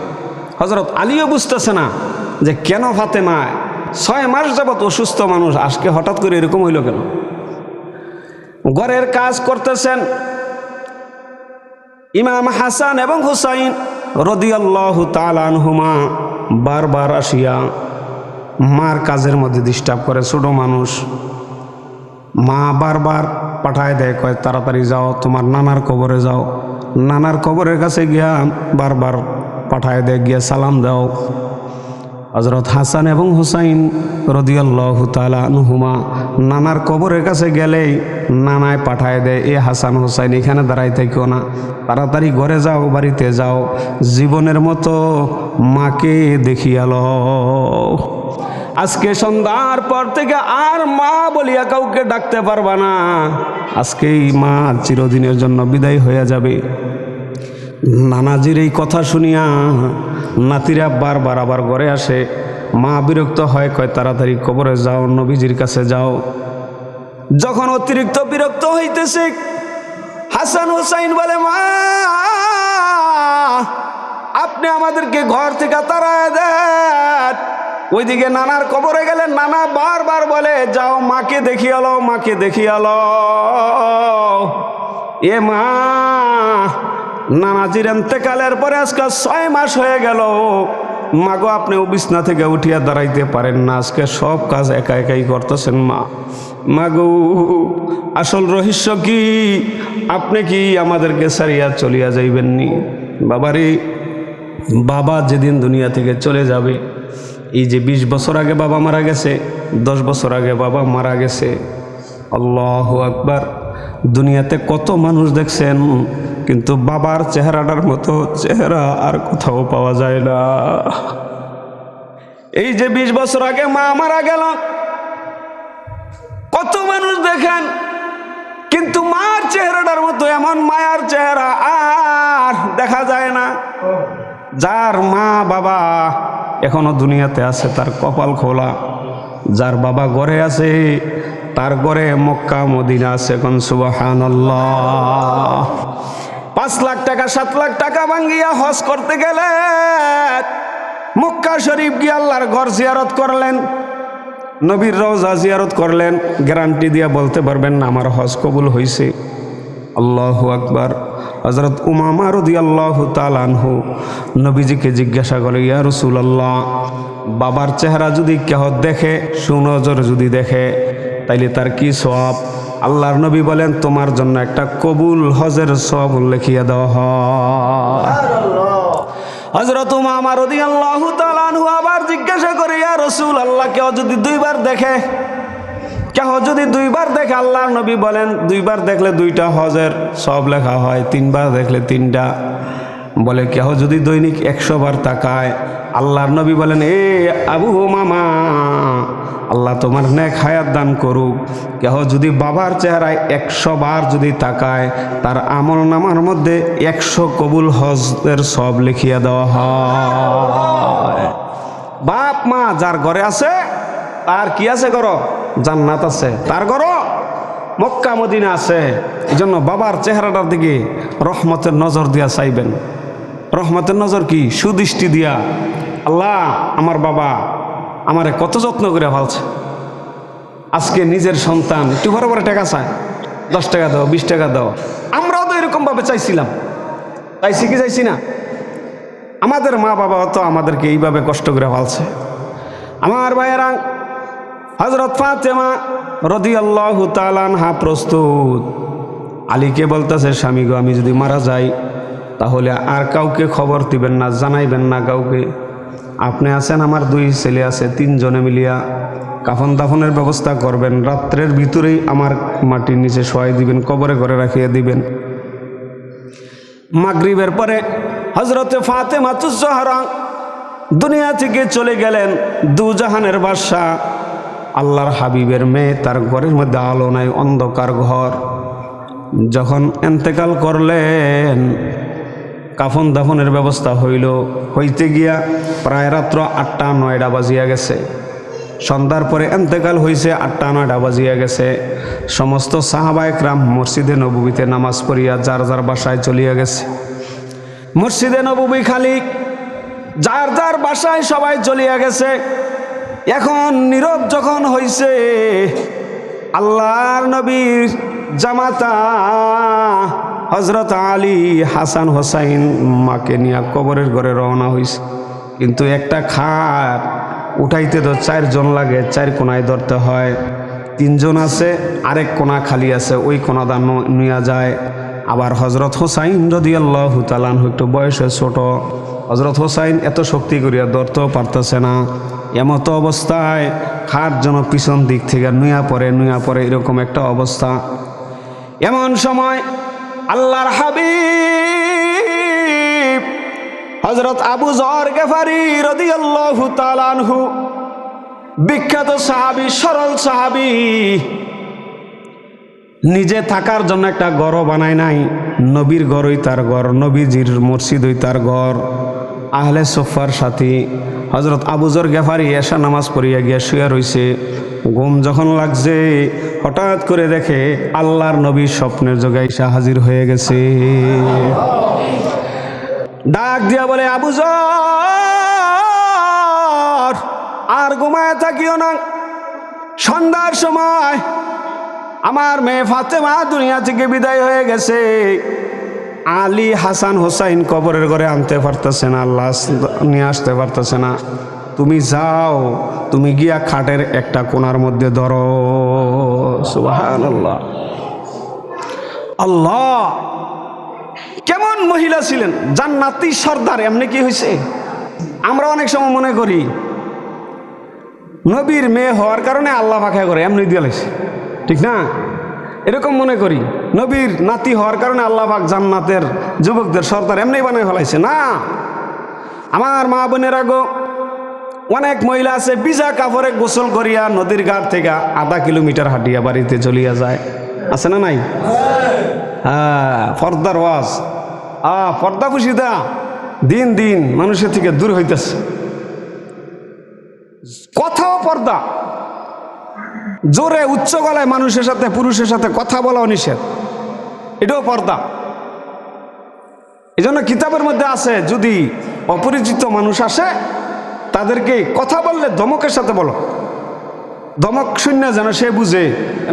A: হযরত আলীও বুঝতেছে না যে কেন ফাতেমা 6 মাস যাবত অসুস্থ মানুষ আজকে হঠাৎ করে এরকম হইল কেন। ঘরের কাজ করতেছেন। ইমাম হাসান এবং হুসাইন রাদিয়াল্লাহু তাআলা আনহুমা বারবার আসিয়া মার কাজের মধ্যে ডিস্টার্ব করে। ছোট মানুষ, মা বারবার পাঠায় দেয়, কয় তাড়াতাড়ি যাও তোমার নানার কবরে যাও। নানার কবরের কাছে গিয়া বারবার পাঠায় দেয়, গিয়া সালাম দাও। হযরত হাসান এবং হুসাইন রাদিয়াল্লাহু তাআলা আনহুমা নানার কবরের কাছে গেলেই নানায় পাঠায় দেয়, এ হাসান হুসাইন এখানে দাঁড়াই থেকো না, তাড়াতাড়ি ঘরে যাও, বাড়িতে যাও, জীবনের মতো মাকে দেখিয়ালো। আজকে সন্ধ্যার পর থেকে আর মা বলিয়া কাউকে ডাকতে পারবা না। আজকেই মা চিরদিনের জন্য বিদায় হয়ে যাবে। নানাজির এই কথা শুনিয়া নাতিরা বারবার আবার ঘরে আসে। মা বিরক্ত হয়, কয় তাড়াতাড়ি কবরে যাও, নবীজির কাছে যাও। যখন অতিরিক্ত বিরক্ত হইতেছে, হাসান হুসাইন বলে, মা আপনি আমাদেরকে ঘর থেকে তাড়ায় দেন। ওইদিকে নানার কবরে গেলেন, নানা বারবার বলে, যাও মাকে দেখিয়ে আলো, মাকে দেখিয়ে আলো। এ মা, নানাজির ইন্তেকালের পরে আজকে 6 মাস হয়ে গেল, মাগো আপনিও বিছনা থেকে উঠিয়া দাঁড়াইতে পারেন না, আজকে সব কাজ একা একাই করতেছেন। মাগো আসল রহস্য কি? আপনি কি আমাদেরকে ছাড়িয়া চলিয়া যাইবেননি? বাবারে, বাবা যেদিন দুনিয়া থেকে চলে যাবে, এই যে 20 বছর আগে বাবা মারা গেছে, 10 বছর আগে বাবা মারা গেছে। আল্লাহু আকবার। দুনিয়াতে কত মানুষ দেখছেন, কিন্তু বাবার চেহারাটার মতো চেহারা আর কোথাও পাওয়া যায় না। এই যে 20 বছর আগে মা মারা গেল, কত মানুষ দেখেন, কিন্তু মার চেহারাটার মতো এমন মায়ার চেহারা আর দেখা যায় না। যার মা বাবা এখনো দুনিয়াতে আছে তার কপাল খোলা। যার বাবা ঘরে আছে তার ঘরে মক্কা মদিনা আছে। কোন সুবহানাল্লাহ। 5 লাখ টাকা 7 লাখ টাকা ভাঙ্গিয়া হজ করতে গেলে মক্কা শরীফ গিয়ে আল্লাহর ঘর জিয়ারত করলেন, নবীর রওজা জিয়ারত করলেন, গ্যারান্টি দিয়া বলতে পারবেন না আমার হজ কবুল হয়েছে। আল্লাহু আকবার। হযরত উমামা রাদিয়াল্লাহু তাআলা আনহু নবীজিকে জিজ্ঞাসা করে, ইয়া রাসূলুল্লাহ, বাবার চেহারা যদি কেহ দেখে, সুনজর যদি দেখে, তাইলে তার কি সওয়াব? আল্লাহর নবী বলেন, তোমার জন্য একটা কবুল হজের সওয়াব লিখিয়ে দেওয়া হয়। হযরত উমামা রাদিয়াল্লাহু তাআলা আনহু আবার জিজ্ঞাসা করে, ইয়া রাসূলুল্লাহ, কেউ যদি 2 বার দেখে, কেহ যদি 2 বার দেখে, আল্লাহর নবী বলেন 2 বার দেখলে 2টা হজের সওয়াব লেখা হয়, 3 বার দেখলে 3টা। বলে কেহ যদি দৈনিক 100 বার তাকায়, আল্লাহর নবী বলেন, এ আবু উমামা, আল্লাহ তোমার নেক হায়াত দান করুক। কেহ যদি বাবার চেহারায় 100 বার যদি তাকায়, তার আমল নামার মধ্যে 100 কবুল হজের সওয়াব লিখিয়া দেওয়া হয়। বাপ মা যার ঘরে আছে তার কি আছে করো জান্নাত আছে, তার ঘরও মক্কা মদিনা আছে। এই জন্য বাবার চেহারাটার দিকে রহমতের নজর দিয়া চাইবেন। রহমতের নজর কি? সুদৃষ্টি দিয়া, আল্লাহ আমার বাবা আমারে কত যত্ন করে ভালছে, আজকে নিজের সন্তান একটু বড় বড় টাকা চায়, 10 টাকা দাও, 20 টাকা দাও। আমরাও তো এরকম ভাবে চাইছিলাম, চাইছি কি চাইছি না? আমাদের মা বাবা তো আমাদেরকে এইভাবে কষ্ট করে ভালছে। আমার ভাইয়েরা, হযরত ফাতেমা রাদিয়াল্লাহু তাআলা আনহা প্রস্তুত। আলীকে বলতেছে, স্বামী গো, আমি যদি মারা যাই তাহলে আর কাউকে খবর দিবেন না, জানাইবেন না কাউকে। আপনি আছেন, আমার 2 ছেলে আছে, 3 জনে মিলিয়া কাফন দাফনের ব্যবস্থা করবেন। রাত্রের ভিতরেই আমার মাটির নিচে শোয়াই দিবেন, কবরে করে রাখিয়ে দিবেন। মাগরিবের পরে হযরতে ফাতেমাতুজ জোহরা দুনিয়া থেকে চলে গেলেন। দুজাহানের বাদশা, আল্লাহর হাবিবের মেয়ে, তার ঘরের মধ্যে আলো নাই, অন্ধকার ঘর। যখন ইন্তেকাল করলেন, কাফন দাফনের ব্যবস্থা হইতে গিয়া প্রায় রাত্র 8টা-9টা বাজিয়া গেছে। সন্ধ্যার পরে ইন্তেকাল হয়েছে, 8টা-9টা বাজিয়া গেছে। সমস্ত সাহাবায়ে কেরাম মসজিদে নববীতে নামাজ পড়িয়া যার যার বাসায় চলিয়া গেছে। মসজিদে নববী খালি, যার যার বাসায় সবাই চলিয়া গেছে। এখন নীরব যখন হইছে, আল্লাহর নবীর জামাতা হযরত আলী, হাসান হোসাইন মাকে নিয়ে কবরের ঘরে রওনা হইছে। কিন্তু একটা খাট উঠাইতে তো 4 জন লাগে, 4 কোনায় ধরতে হয়। 3 জন আছে, আরেক কোনা খালি আছে, ওই কোনা দান নিয়ে যায়। আবার হযরত হোসাইন রাদিয়াল্লাহু তাআলা আনহু একটু বয়সে ছোট। হযরত হোসাইন এত শক্তি করিয়া ধরতেও পারতেছে না। এমত অবস্থায় খাট যেন পিছন দিক থেকে নুয়া পড়ে এরকম একটা অবস্থা। এমন সময় আল্লাহর হাবিব হযরত আবু যর গেফারি রাদিয়াল্লাহু তাআলা আনহু, বিখ্যাত সাহাবী, সরল সাহাবী, নিজে থাকার জন্য একটা ঘর বানায় নাই। নবীর ঘরই তার ঘর, নবীজির মসজিদই তার ঘর। আহলে সুফার সাথী হযরত আবু যর গেফারি এশা নামাজ পড়িয়া গিয়া শুয়ে রইছে। ঘুম যখন লাগছে, হঠাৎ করে দেখে আল্লাহর নবী স্বপ্নের যোগে এসে হাজির হয়ে গেছে। ডাক দিয়া বলে, আবু যর, আর ঘুমায় থাকিও না। সন্ধ্যার সময় আমার মেয়ে ফাতেমা দুনিয়া থেকে বিদায় হয়ে গেছে। আলী, হাসান, হোসাইন কবরের ঘরে আনতে পারতেছে না, লাশ নিয়ে আসতে পারতেছে না। তুমি যাও, তুমি গিয়া খাটের একটা কোণার মধ্যে ধরো। সুবহানাল্লাহ। আল্লাহ, কেমন মহিলা ছিলেন, জান্নাতি সর্দার। এমনি কি হয়েছে? আমরা অনেক সময় মনে করি নবীর মেয়ে হওয়ার কারণে আল্লাহ পাখা করে এমনি দিয়ে লাগছে, ঠিক না? এরকম মনে করি নবীর নাতি হওয়ার কারণে আল্লাহ পাক জান্নাতের যুবকদের সর্দার এমনি বানায় ফেলাইছে। না, আমার মা বোনেরা গো, অনেক মহিলা আছে ভিজা কাপড়ে গোসল করিয়া নদীর ঘাট থেকে 1/2 কিলোমিটার হাঁটিয়া বাড়িতে চলিয়া যায়, আছে না নাই? হ্যাঁ, পর্দার ওয়াজ, পর্দা পুশিদা দিন দিন মানুষের থেকে দূর হইতেছে। কথাও পর্দা, জোরে উচ্চ গলায় মানুষের সাথে, পুরুষের সাথে কথা বলাও নিষেধ, এটাও পর্দা। এই জন্য কিতাবের মধ্যে আছে, যদি অপরিচিত মানুষ আসে তাদেরকে কথা বললে ধমকের সাথে বলো, ধমক শূন্য যেন সে বুঝে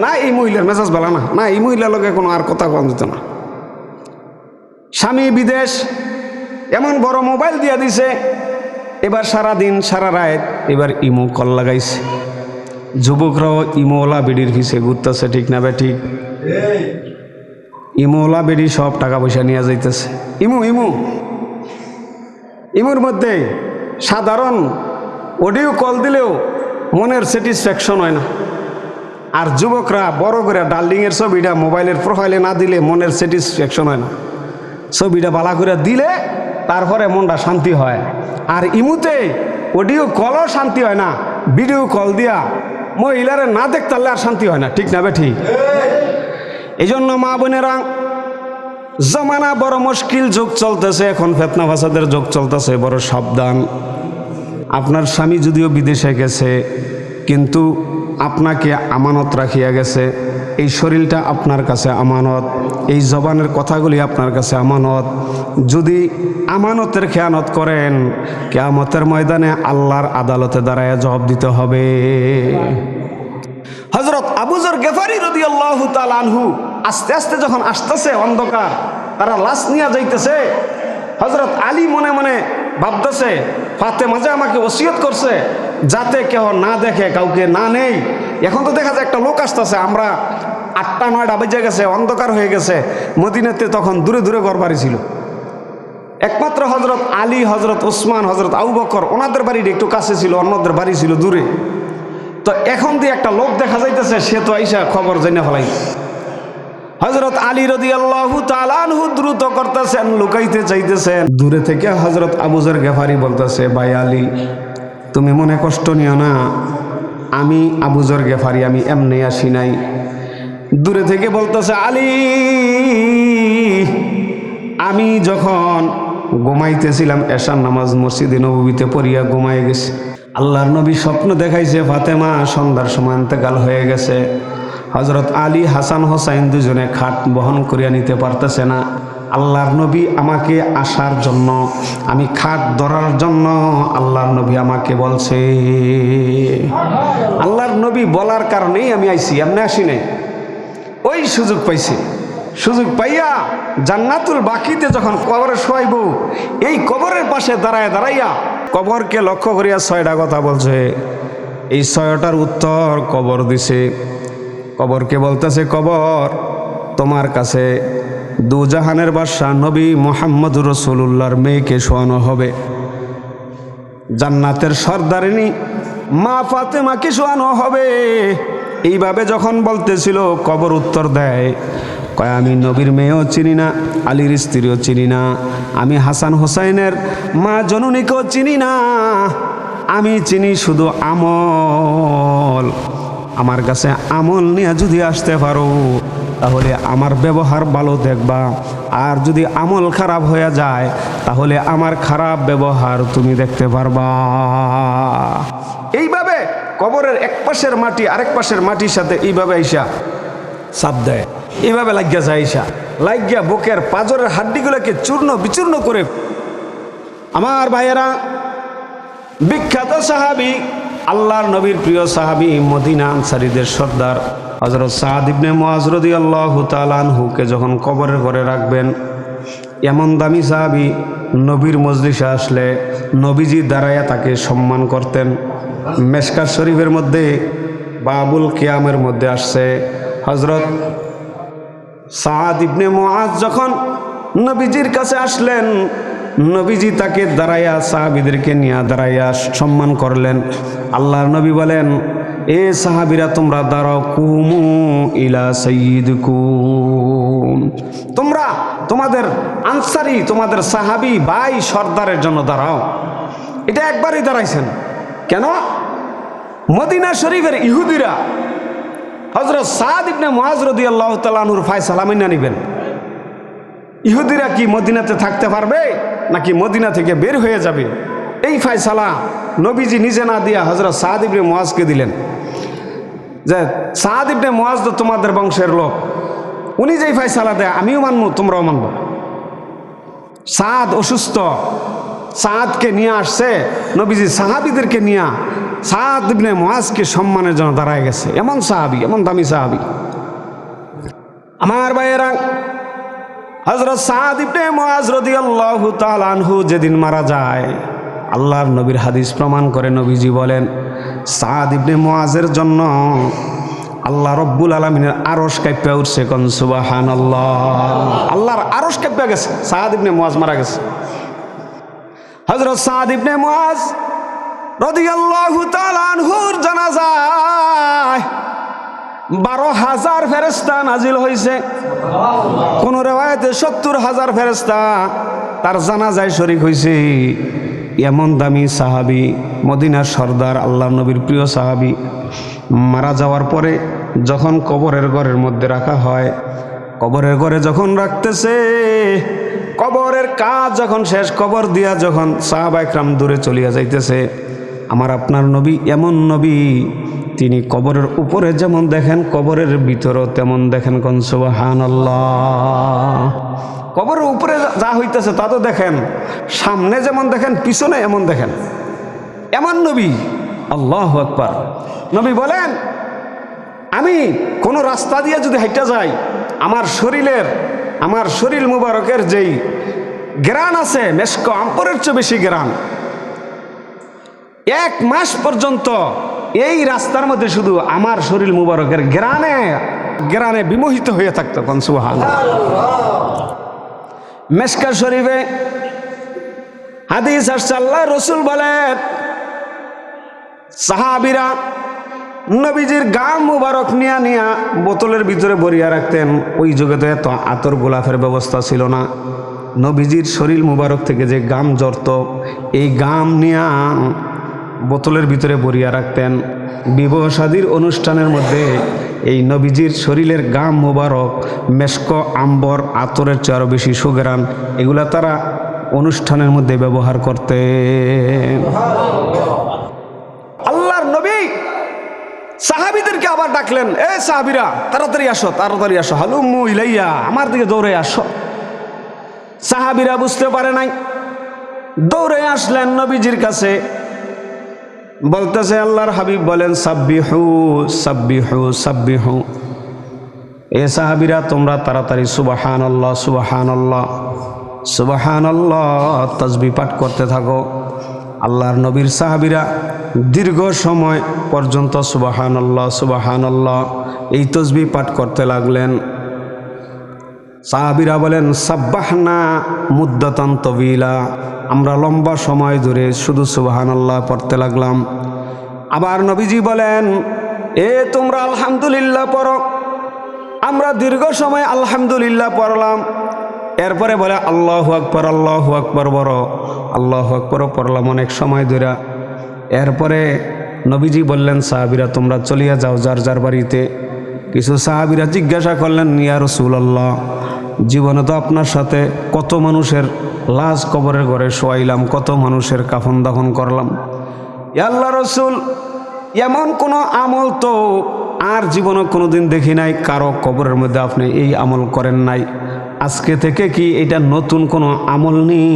A: না এই মহিলার মেজাজ ভালো না, না এই মহিলার লোকে কোনো আর কথা বলা যেত না। স্বামী বিদেশ, এমন বড় মোবাইল দিয়া দিছে, এবার সারা দিন সারা রাত এবার ইমো কল লাগাইছে। যুবকরাও ইমোওয়ালা বেডির পিছে ঘুরতেছে, ঠিক না বে ঠিক? ইমোওয়ালা বেডি সব টাকা পয়সা নিয়ে যাইতেছে। ইমোর মধ্যে সাধারণ অডিও কল দিলেও মনের স্যাটিসফ্যাকশন হয় না। আর যুবকরা বড় করে ডার্লিংয়ের ছবিটা মোবাইলের প্রোফাইলে না দিলে মনের স্যাটিসফ্যাকশন হয় না। ছবিটা বালা করে দিলে তারপরে মনটা শান্তি হয়। আর ইমুতে অডিও কলও শান্তি হয় না, ভিডিও কল দিয়া মহিলারে না দেখতে পারলে আর শান্তি হয় না, ঠিক না বে ঠিক? এই জন্য মা বোনেরা, জমানা বড় মুশকিল, যুগ চলতেছে এখন, ফিতনা ফাসাদের যুগ চলতেছে, বড় সাবধান। আপনার স্বামী যদিও বিদেশে গেছে, কিন্তু আপনাকে আমানত রাখিয়া গেছে। এই শরীরটা আপনার কাছে আমানত, এই জবানের কথাগুলি আপনার কাছে আমানত। যদি আমানতের খেয়ানত করেন, কিয়ামতের ময়দানে আল্লাহর আদালতে দাঁড়ায় জবাব দিতে হবে। হযরত আবু যর গেফারি রাদিয়াল্লাহু তাআলা আনহু আস্তে আস্তে যখন আসতেছে অন্ধকার, তারা লাশ নিয়ে যাইতেছে, হযরত আলী মনে মনে ভাবতেছে, ফাতেমা যে আমাকে ওসিয়ত করছে যাতে কেউ না দেখে, কাউকে না নেই। এখন তো দেখা যায় একটা লোক আসতেছে, আমরা 8টা-9টা বেজে গেছে, অন্ধকার হয়ে গেছে। মদিনাতে তখন দূরে দূরে ঘর বাড়ি ছিল। একমাত্র হযরত আলী, হযরত ওসমান, হযরত আবু বকর ওনাদের বাড়িটা একটু কাছে ছিল, অন্যদের বাড়ি ছিল দূরে। তো এখন দিয়ে একটা লোক দেখা যাইতেছে, সে তো আইসা খবর জেনে ফেলাই। হযরত আলী রাদিয়াল্লাহু তাআলা আনহু দ্রুত করতেছেন, লুকাইতে চাইতেছেন। দূরে থেকে হযরত আবু যর গেফারি বলতেছে, ভাই আলী, তুমি মনে কষ্ট নিও না, আমি আবু যর গেফারি, আমি এমনি আসি নাই। দূরে থেকে বলতেছে, আলী, আমি যখন ঘুমাইতেছিলাম, এশার নামাজ মসজিদে নববীতে পড়িয়া ঘুমাই গেছি। আল্লাহর নবী স্বপ্ন দেখাইছে ফাতেমা সন্ধ্যার সময় ইন্তেকাল হয়ে গেছে। হযরত আলী, হাসান, হোসাইন দুজনে খাট বহন করিয়া নিতে পারতেছে না। আল্লাহর নবী আমাকে আসার জন্য, আমি খাট ধরার জন্য আল্লাহর নবী আমাকে বলছে। আল্লাহর নবী বলার কারণেই আমি আইছি, এমনি আসি নাই। ওই সুযোগ পাইছি, সুযোগ পাইয়া জান্নাতুল বাকিতে যখন কবরে শোয়াইব, এই কবরের পাশে দাঁড়ায় দাঁড়াইয়া কবরকে লক্ষ্য করিয়া 6টা কথা বলছে। এই 6টার উত্তর কবর দিছে। কবরকে বলতেছে, কবর, তোমার কাছে দুজাহানের বাদশা নবী মুহাম্মদুর রাসূলুল্লাহর মেয়েকে শোয়ানো হবে। জান্নাতের সর্দারিনী মা ফাতেমাকে শোয়ানো হবে। এইভাবে যখন বলতেছিল, কবর উত্তর দেয়, কয়, আমি নবীর মেয়েও চিনি না, আলীর স্ত্রীও চিনি না, আমি হাসান হোসাইনের মা জননীকেও চিনি না, আমি চিনি শুধু আমল। আমার কাছে আমল নিয়ে যদি আসতে পারো, তাহলে আমার ব্যবহার ভালো দেখবা, আর যদি আমল খারাপ হয়ে যায়, তাহলে আমার খারাপ ব্যবহার তুমি দেখতে পারবা। এইভাবে কবরের এক পাশের মাটি আরেক পাশের মাটির সাথে এইভাবে আইসা চাপ দেয়, এইভাবে লাগিয়া যায়, আইসা লাগিয়া বুকের পাঁজরের হাড্ডিগুলোকে চূর্ণ বিচূর্ণ করে। আমার ভাইয়েরা, বিখ্যাত সাহাবী, আল্লাহর নবীর প্রিয় সাহাবী, মদিনা আনসারীদের সর্দার হযরত সাদ ইবনে মুআজ রাদিয়াল্লাহু তাআলা আনহুকে যখন কবরের ঘরে রাখবেন, এমন দামি সাহাবী নবীর মজলিসে আসলে নবীজি দাঁড়াইয়া তাকে সম্মান করতেন। মেশকাত শরীফের মধ্যে বাবুল কিয়ামের মধ্যে আসছে, হযরত সাদ ইবনে মুআজ যখন নবীজির কাছে আসলেন, নবীজি তাকে দাঁড়াইয়া সাহাবীদেরকে নিয়ে দাঁড়াইয়া সম্মান করলেন। আল্লাহর নবী বলেন, এ সাহাবীরা, তোমরা দাঁড়াও, কুমু ইলা সাইয়্যিদিকুম, তোমরা তোমাদের আনসারি, তোমাদের সাহাবী ভাই সর্দারের জন্য দাঁড়াও। এটা একবারই দাঁড়াইছেন কেন? মদিনা শরীফের ইহুদিরা হযরত সাদ ইবনে মুআজ রাদিয়াল্লাহু তাআলা আনহুর ফায়সালা মেনে নেবেন। ইহুদিরা কি মদিনাতে থাকতে পারবে, নাকি মদিনা থেকে বের হয়ে যাবে? এই ফায়সালা নবীজি নিজে না দিয়া হযরত সাদ ইবনে মুআজকে দিলেন, যে সাদ ইবনে মুআজ তো তোমাদের বংশের লোক, উনি যেই ফায়সালা দেয় আমিও মানবো, তোমরাও মানবো। সাদ অসুস্থ, সাদকে নিয়ে আসছে নবীজি, সাহাবীদেরকে নিয়ে সাদ ইবনে মুআজকে সম্মানের জন্য দাঁড়ায় গেছে। এমন সাহাবী, এমন দামি সাহাবী। আমার ভাইয়েরা, হযরত সাদ ইবনে মুআজ রাদিয়াল্লাহু তাআলা আনহু যেদিন মারা যায়, আল্লাহর নবীর হাদিস প্রমাণ করে, নবীজি বলেন, সাদ ইবনে মুআজের জন্য আল্লাহ রব্বুল আলামিনের আরশ কাঁপা উঠছে। কোন সুবহানাল্লাহ! আল্লাহর আরশ কাঁপা গেছে, সাদ ইবনে মুআজ মারা গেছে। হযরত সাদ ইবনে মুআজ রাদিয়াল্লাহু তাআলা আনহুর জানাজায় 12,000 ফেরেশতা নাজিল হয়েছে। কোন রিওয়ায়াতে 70,000 ফেরেশতা তার জানাজায় শরীক হয়েছে। এমন দামি সাহাবী, মদিনার সর্দার, আল্লাহর নবীর প্রিয় সাহাবী, মারা যাওয়ার পরে যখন কবরের ঘরের মধ্যে রাখা হয়, কবরের ঘরে যখন রাখতেছে, কবরের কাজ যখন শেষ, কবর দিয়া যখন সাহাবা ইকরাম দূরে চলিয়া যাইতেছে, আমার আপনার নবী এমন নবী, তিনি কবরের উপরে যেমন দেখেন কবরের ভিতরেও তেমন দেখেন। কোন সুবহানাল্লাহ। কবরের উপরে যা হইতেছে তা তো দেখেন, সামনে যেমন দেখেন পিছনে এমন দেখেন, এমন নবী। আল্লাহু আকবার। নবী বলেন, আমি কোনো রাস্তা দিয়ে যদি হাইটা যাই, আমার শরীর মুবারকের যেই গ্রান আছে মেশক আম্বরের চেয়ে বেশি গ্রান, 1 মাস পর্যন্ত এই রাস্তার মধ্যে শুধু আমার শরীর মুবারকের গ্রানে বিমোহিত হয়ে থাকতো। কোন সুবহানাল্লাহ। মেশকা শরীফে হাদিস আসছে, আল্লাহ রসুল বলেন, সাহাবীরা নবীজির গাম মুবারক নিয়া বোতলের ভিতরে ভরিয়া রাখতেন। ওই যুগে তো এত আতর গোলাপের ব্যবস্থা ছিল না। নবীজির শরীর মুবারক থেকে যে গাম ঝরত, এই গাম নিয়া বোতলের ভিতরে ভরিয়া রাখতেন। বিবাহ শাদীর অনুষ্ঠানের মধ্যে এই নবীজির শরীরের গাম মুবারক মেশক আম্বর আতরের চেয়ে আরও বেশি সুঘ্রাণ, এগুলা তারা অনুষ্ঠানের মধ্যে ব্যবহার করতেন। আল্লাহর নবী সাহাবীদেরকে আবার ডাকলেন, এ সাহাবীরা তাড়াতাড়ি আসো, তাড়াতাড়ি আসো, হালুম্মু ইলাইয়া, আমার দিকে দৌড়ে আসো। সাহাবীরা বুঝতে পারে নাই, দৌড়ে আসলেন নবীজির কাছে। বলতেছে, আল্লাহর হাবিব বলেন, সাব্বিহু সাব্বিহু সাব্বিহু। এ সাহাবীরা তোমরা তাড়াতাড়ি সুবহানাল্লাহ সুবহানাল্লাহ সুবহানাল্লাহ তাসবিহ পাঠ করতে থাকো। আল্লাহর নবীর সাহাবীরা দীর্ঘ সময় পর্যন্ত সুবহানাল্লাহ সুবহানাল্লাহ এই তাসবিহ পাঠ করতে লাগলেন। সাহাবীরা বলেন, সাব্বাহনা মুদ্দাতান তাবিলা, আমরা লম্বা সময় ধরে শুধু সুবহানাল্লাহ পড়তে লাগলাম। আবার নবীজি বলেন, এ তোমরা আলহামদুলিল্লাহ পড়ো। আমরা দীর্ঘ সময় আলহামদুলিল্লাহ পড়লাম। এরপরে বলে আল্লাহু আকবার, আল্লাহু আকবার বড়, আল্লাহু আকবারও পড়লাম অনেক সময় ধরে। এরপরে নবীজি বললেন, সাহাবীরা তোমরা চলিয়া যাও যার যার বাড়িতে। কিছু সাহাবীরা জিজ্ঞাসা করলেন, ইয়া রাসূলুল্লাহ, জীবনে তো আপনার সাথে কত মানুষের লাশ কবরের ঘরে শোয়াইলাম, কত মানুষের কাফন দাফন করলাম, ইয়া আল্লাহর রাসূল, এমন কোনো আমল তো আর জীবনে কোনোদিন দেখি নাই কারো কবরের মধ্যে আপনি এই আমল করেন নাই। আজকে থেকে কি এটা নতুন কোনো আমল নেই?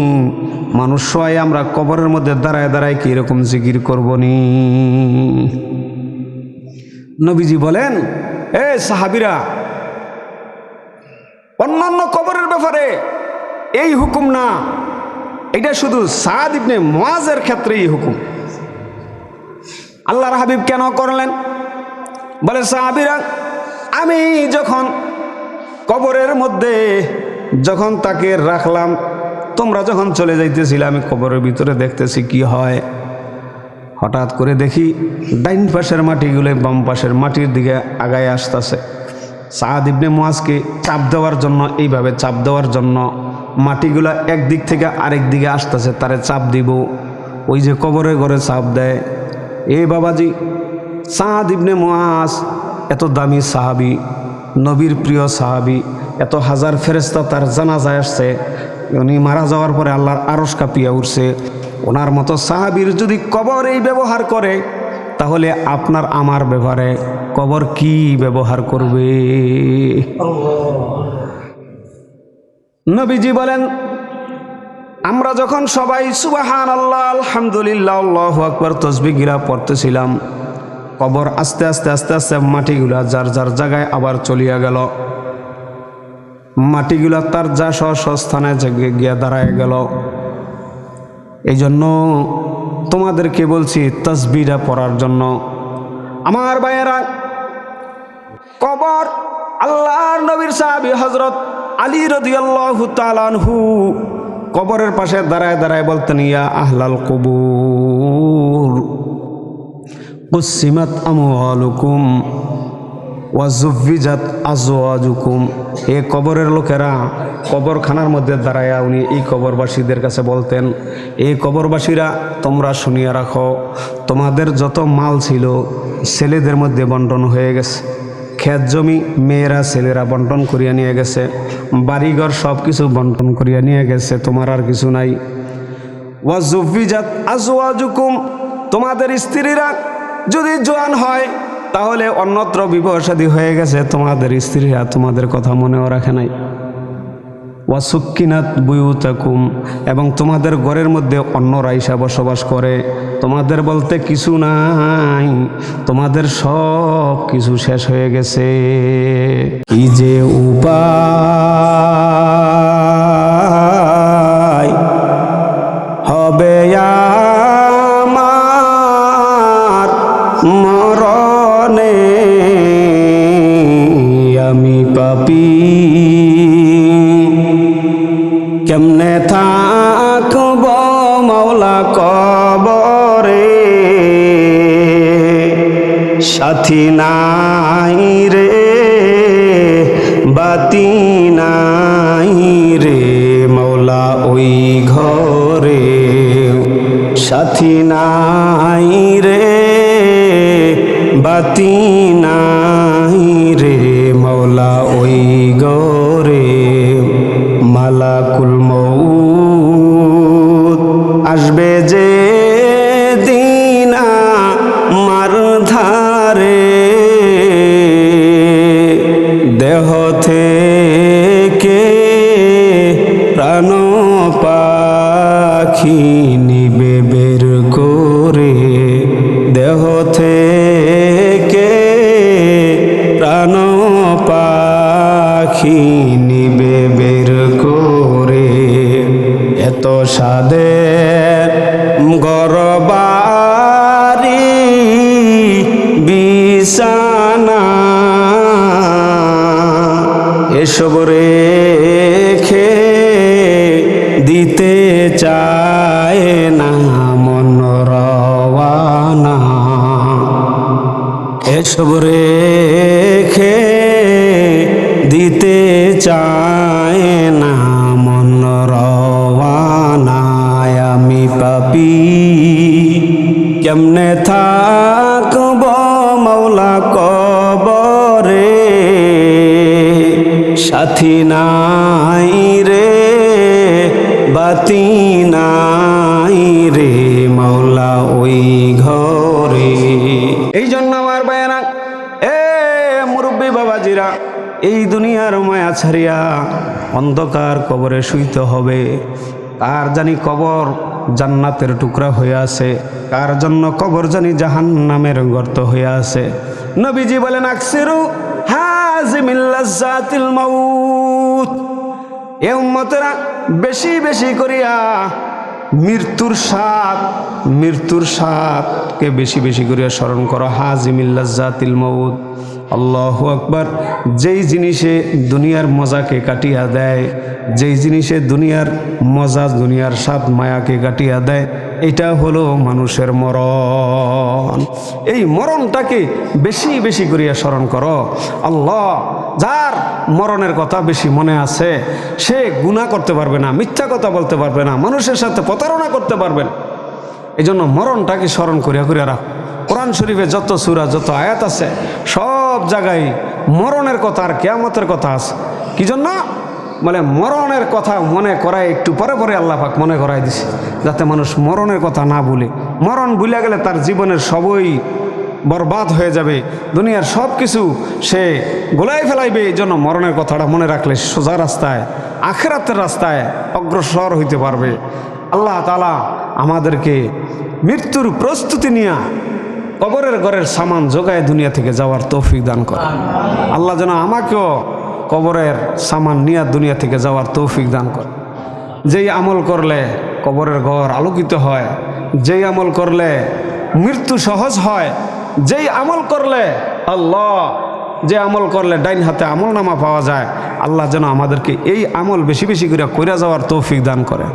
A: মানুষ শোয়াই আমরা কবরের মধ্যে দাঁড়ায় দাঁড়ায় কি এরকম জিকির করবো নি? নবীজি বলেন, এ সাহাবীরা, অন্যান্য কবরের ব্যাপারে এই হুকুম না, এটা শুধু সাদ ইবনে মুআজের ক্ষেত্রে এই হুকুম। আল্লাহর হাবিব কেন করলেন? বলে, সাহাবীরা, আমি যখন কবরের মধ্যে যখন তাকে রাখলাম, তোমরা যখন চলে যাইতেছিলে, আমি কবরের ভিতরে দেখতেছি কি হয়। হঠাৎ করে দেখি ডাইন পাশের মাটিগুলো বাম পাশের মাটির দিকে আগায় আসতেছে। সাদ ইবনে মুআজকে চাপ দেওয়ার জন্য, এইভাবে চাপ দেওয়ার জন্য মাটিগুলা একদিক থেকে আরেক দিকে আসতেছে, তারে চাপ দিব। ওই যে কবরের ঘরে চাপ দেয়। এ বাবাজি, সাদ ইবনে মুআজ এত দামি সাহাবী, নবীর প্রিয় সাহাবী, এত হাজার ফেরেশতা তার জানাজায় আসছে। উনি মারা যাওয়ার পরে আল্লাহর আরশ কাঁপিয়া উঠছে। ওনার মতো সাহাবীর যদি কবর এই ব্যবহার করে, তাহলে আপনার আমার ব্যাপারে কবর কি ব্যবহার করবে? নবীজি বলেন, আমরা যখন সবাই সুবহানাল্লাহ আলহামদুলিল্লাহ আল্লাহু আকবার তাসবিহ গিলা পড়তেছিলাম, কবর আস্তে আস্তে আস্তে আস্তে মাটিগুলা যার যার জায়গায় আবার চলিয়া গেল। মাটিগুলা তার যা স্থানে গিয়া দাঁড়ায় গেল। এই জন্য তোমাদেরকে বলছি তাসবিহটা পড়ার জন্য। আমার ভাইয়েরা, কবর আল্লাহর নবীর সাহাবী হযরত আলী রাদিয়াল্লাহু তাআলা আনহু কবরের পাশে দাঁড়ায় দাঁড়ায় বলতেন, ইয়া আহলাল কুবুর কুসিমাত আমওয়ালুকুম ওয়া যুফিজাত আজওয়াজুকুম। হে কবরের লোকেরা, কবরখানার মধ্যে দাঁড়ায়া উনি এই কবরবাসীদের কাছে বলতেন, এই কবরবাসীরা, তোমরা শুনিয়া রাখো, তোমাদের যত মাল ছিল ছেলেদের মধ্যে বন্টন হয়ে গেছে। ক্ষেত জমি মেয়েরা ছেলেরা বন্টন করিয়া নিয়ে গেছে, বাড়িঘর সব কিছু বন্টন করিয়া নিয়ে গেছে, তোমার আর কিছু নাই। ওয়া যুফিজাত আজওয়াজুকুম, তোমাদের স্ত্রীরা যদি জোয়ান হয় তাহলে অন্যত্র বিবাহ শাদী হয়ে গেছে, তোমাদের স্ত্রীরা তোমাদের কথা মনেও রাখে নাই। ওয়াসুক্কিনাত বুয়ুতাকুম, এবং তোমাদের ঘরের মধ্যে অন্যরা আইসা বসবাস করে, তোমাদের বলতে কিছু নাই, তোমাদের সব কিছু শেষ হয়ে গেছে। কি যে উপায় হবে আমার মরণে, আমি পাপী কেমনে থাকব মাওলা কবরে, সাথী নাই রে বাতি নাই রে মাওলা ওই ঘরে, সাথী নাই রে বাতি নাই রে মাওলা ওই ঘরে। মালাকুল মউত আসবে যে দিন আমার ধারে, দেহ থেকে প্রাণ পাখি নিবে বের করে, দেহ থেকে প্রাণ পাখি নিবে বের করে। এত সাদের গরবারি বিছানা, এসব রেখে দিতে চায় না মন রওয়ানা, এসব রেখে দিতে চায় না মন রওয়ানা। আমি পাপী কেমনে থাকব মাওলা কবরে, সাথী নাই রে বাতি নাই রে মাওলা ওই ঘরে। এই জন্য আমার ভাইয়েরা, এ মুরব্বী বাবাজিরা, এই দুনিয়ার মায়া ছাড়িয়া অন্ধকার কবরে শুইতে হবে। কার জানি কবর জান্নাতের টুকরা হয়ে আছে, কার জন্য কবর জানি জাহান্নামের গর্ত হয়ে আছে। নবীজি বলেন আকসিরু হাযিমিল লাজ্জাতিল মাউত, এ উম্মতেরা বেশি বেশি করিয়া মৃত্যুর স্বাদকে বেশি বেশি করিয়া স্মরণ করো। হাযিমিল লাজ্জাতিল মাউত, আল্লাহু আকবার। যেই জিনিসে দুনিয়ার মজাকে কাটিয়া দেয়, যেই জিনিসে দুনিয়ার মজা দুনিয়ার স্বাদ মায়াকে কাটিয়া দেয়, এটা হলো মানুষের মরণ। এই মরণটাকে বেশি বেশি করিয়া স্মরণ করো। আল্লাহ যার মরণের কথা বেশি মনে আছে, সে গুনাহ করতে পারবে না, মিথ্যা কথা বলতে পারবে না, মানুষের সাথে প্রতারণা করতে পারবে না। এই জন্য মরণটাকে স্মরণ করিয়া করিয়া রাখ। কোরআন শরীফে যত সূরা যত আয়াত আছে, সব জায়গায় মরণের কথা আর কিয়ামতের কথা আছে। কি জন্য? বলে মরণের কথা মনে করায় একটু পরে পরে আল্লাহ পাক মনে করাই দিছে, যাতে মানুষ মরণের কথা না ভুলে। মরণ ভুলে গেলে তার জীবনের সবই বরবাদ হয়ে যাবে, দুনিয়ার সব কিছু সে গোলাই ফেলাইবে। এই জন্য মরণের কথাটা মনে রাখলে সোজা রাস্তায়, আখিরাতের রাস্তায় অগ্রসর হইতে পারবে। আল্লাহ তাআলা আমাদেরকে মৃত্যুর প্রস্তুতি নিয়ে কবরের ঘরের সামান জোগায় দুনিয়া থেকে যাওয়ার তৌফিক দান করে। আল্লাহ যেন আমাকেও কবরের সামান নিয়ে দুনিয়া থেকে যাওয়ার তৌফিক দান করে। যেই আমল করলে কবরের ঘর আলোকিত হয়, যেই আমল করলে মৃত্যু সহজ হয়, যেই আমল করলে যে আমল করলে ডাইন হাতে আমল নামা পাওয়া যায়, আল্লাহ যেন আমাদেরকে এই আমল বেশি বেশি করে যাওয়ার তৌফিক দান করে।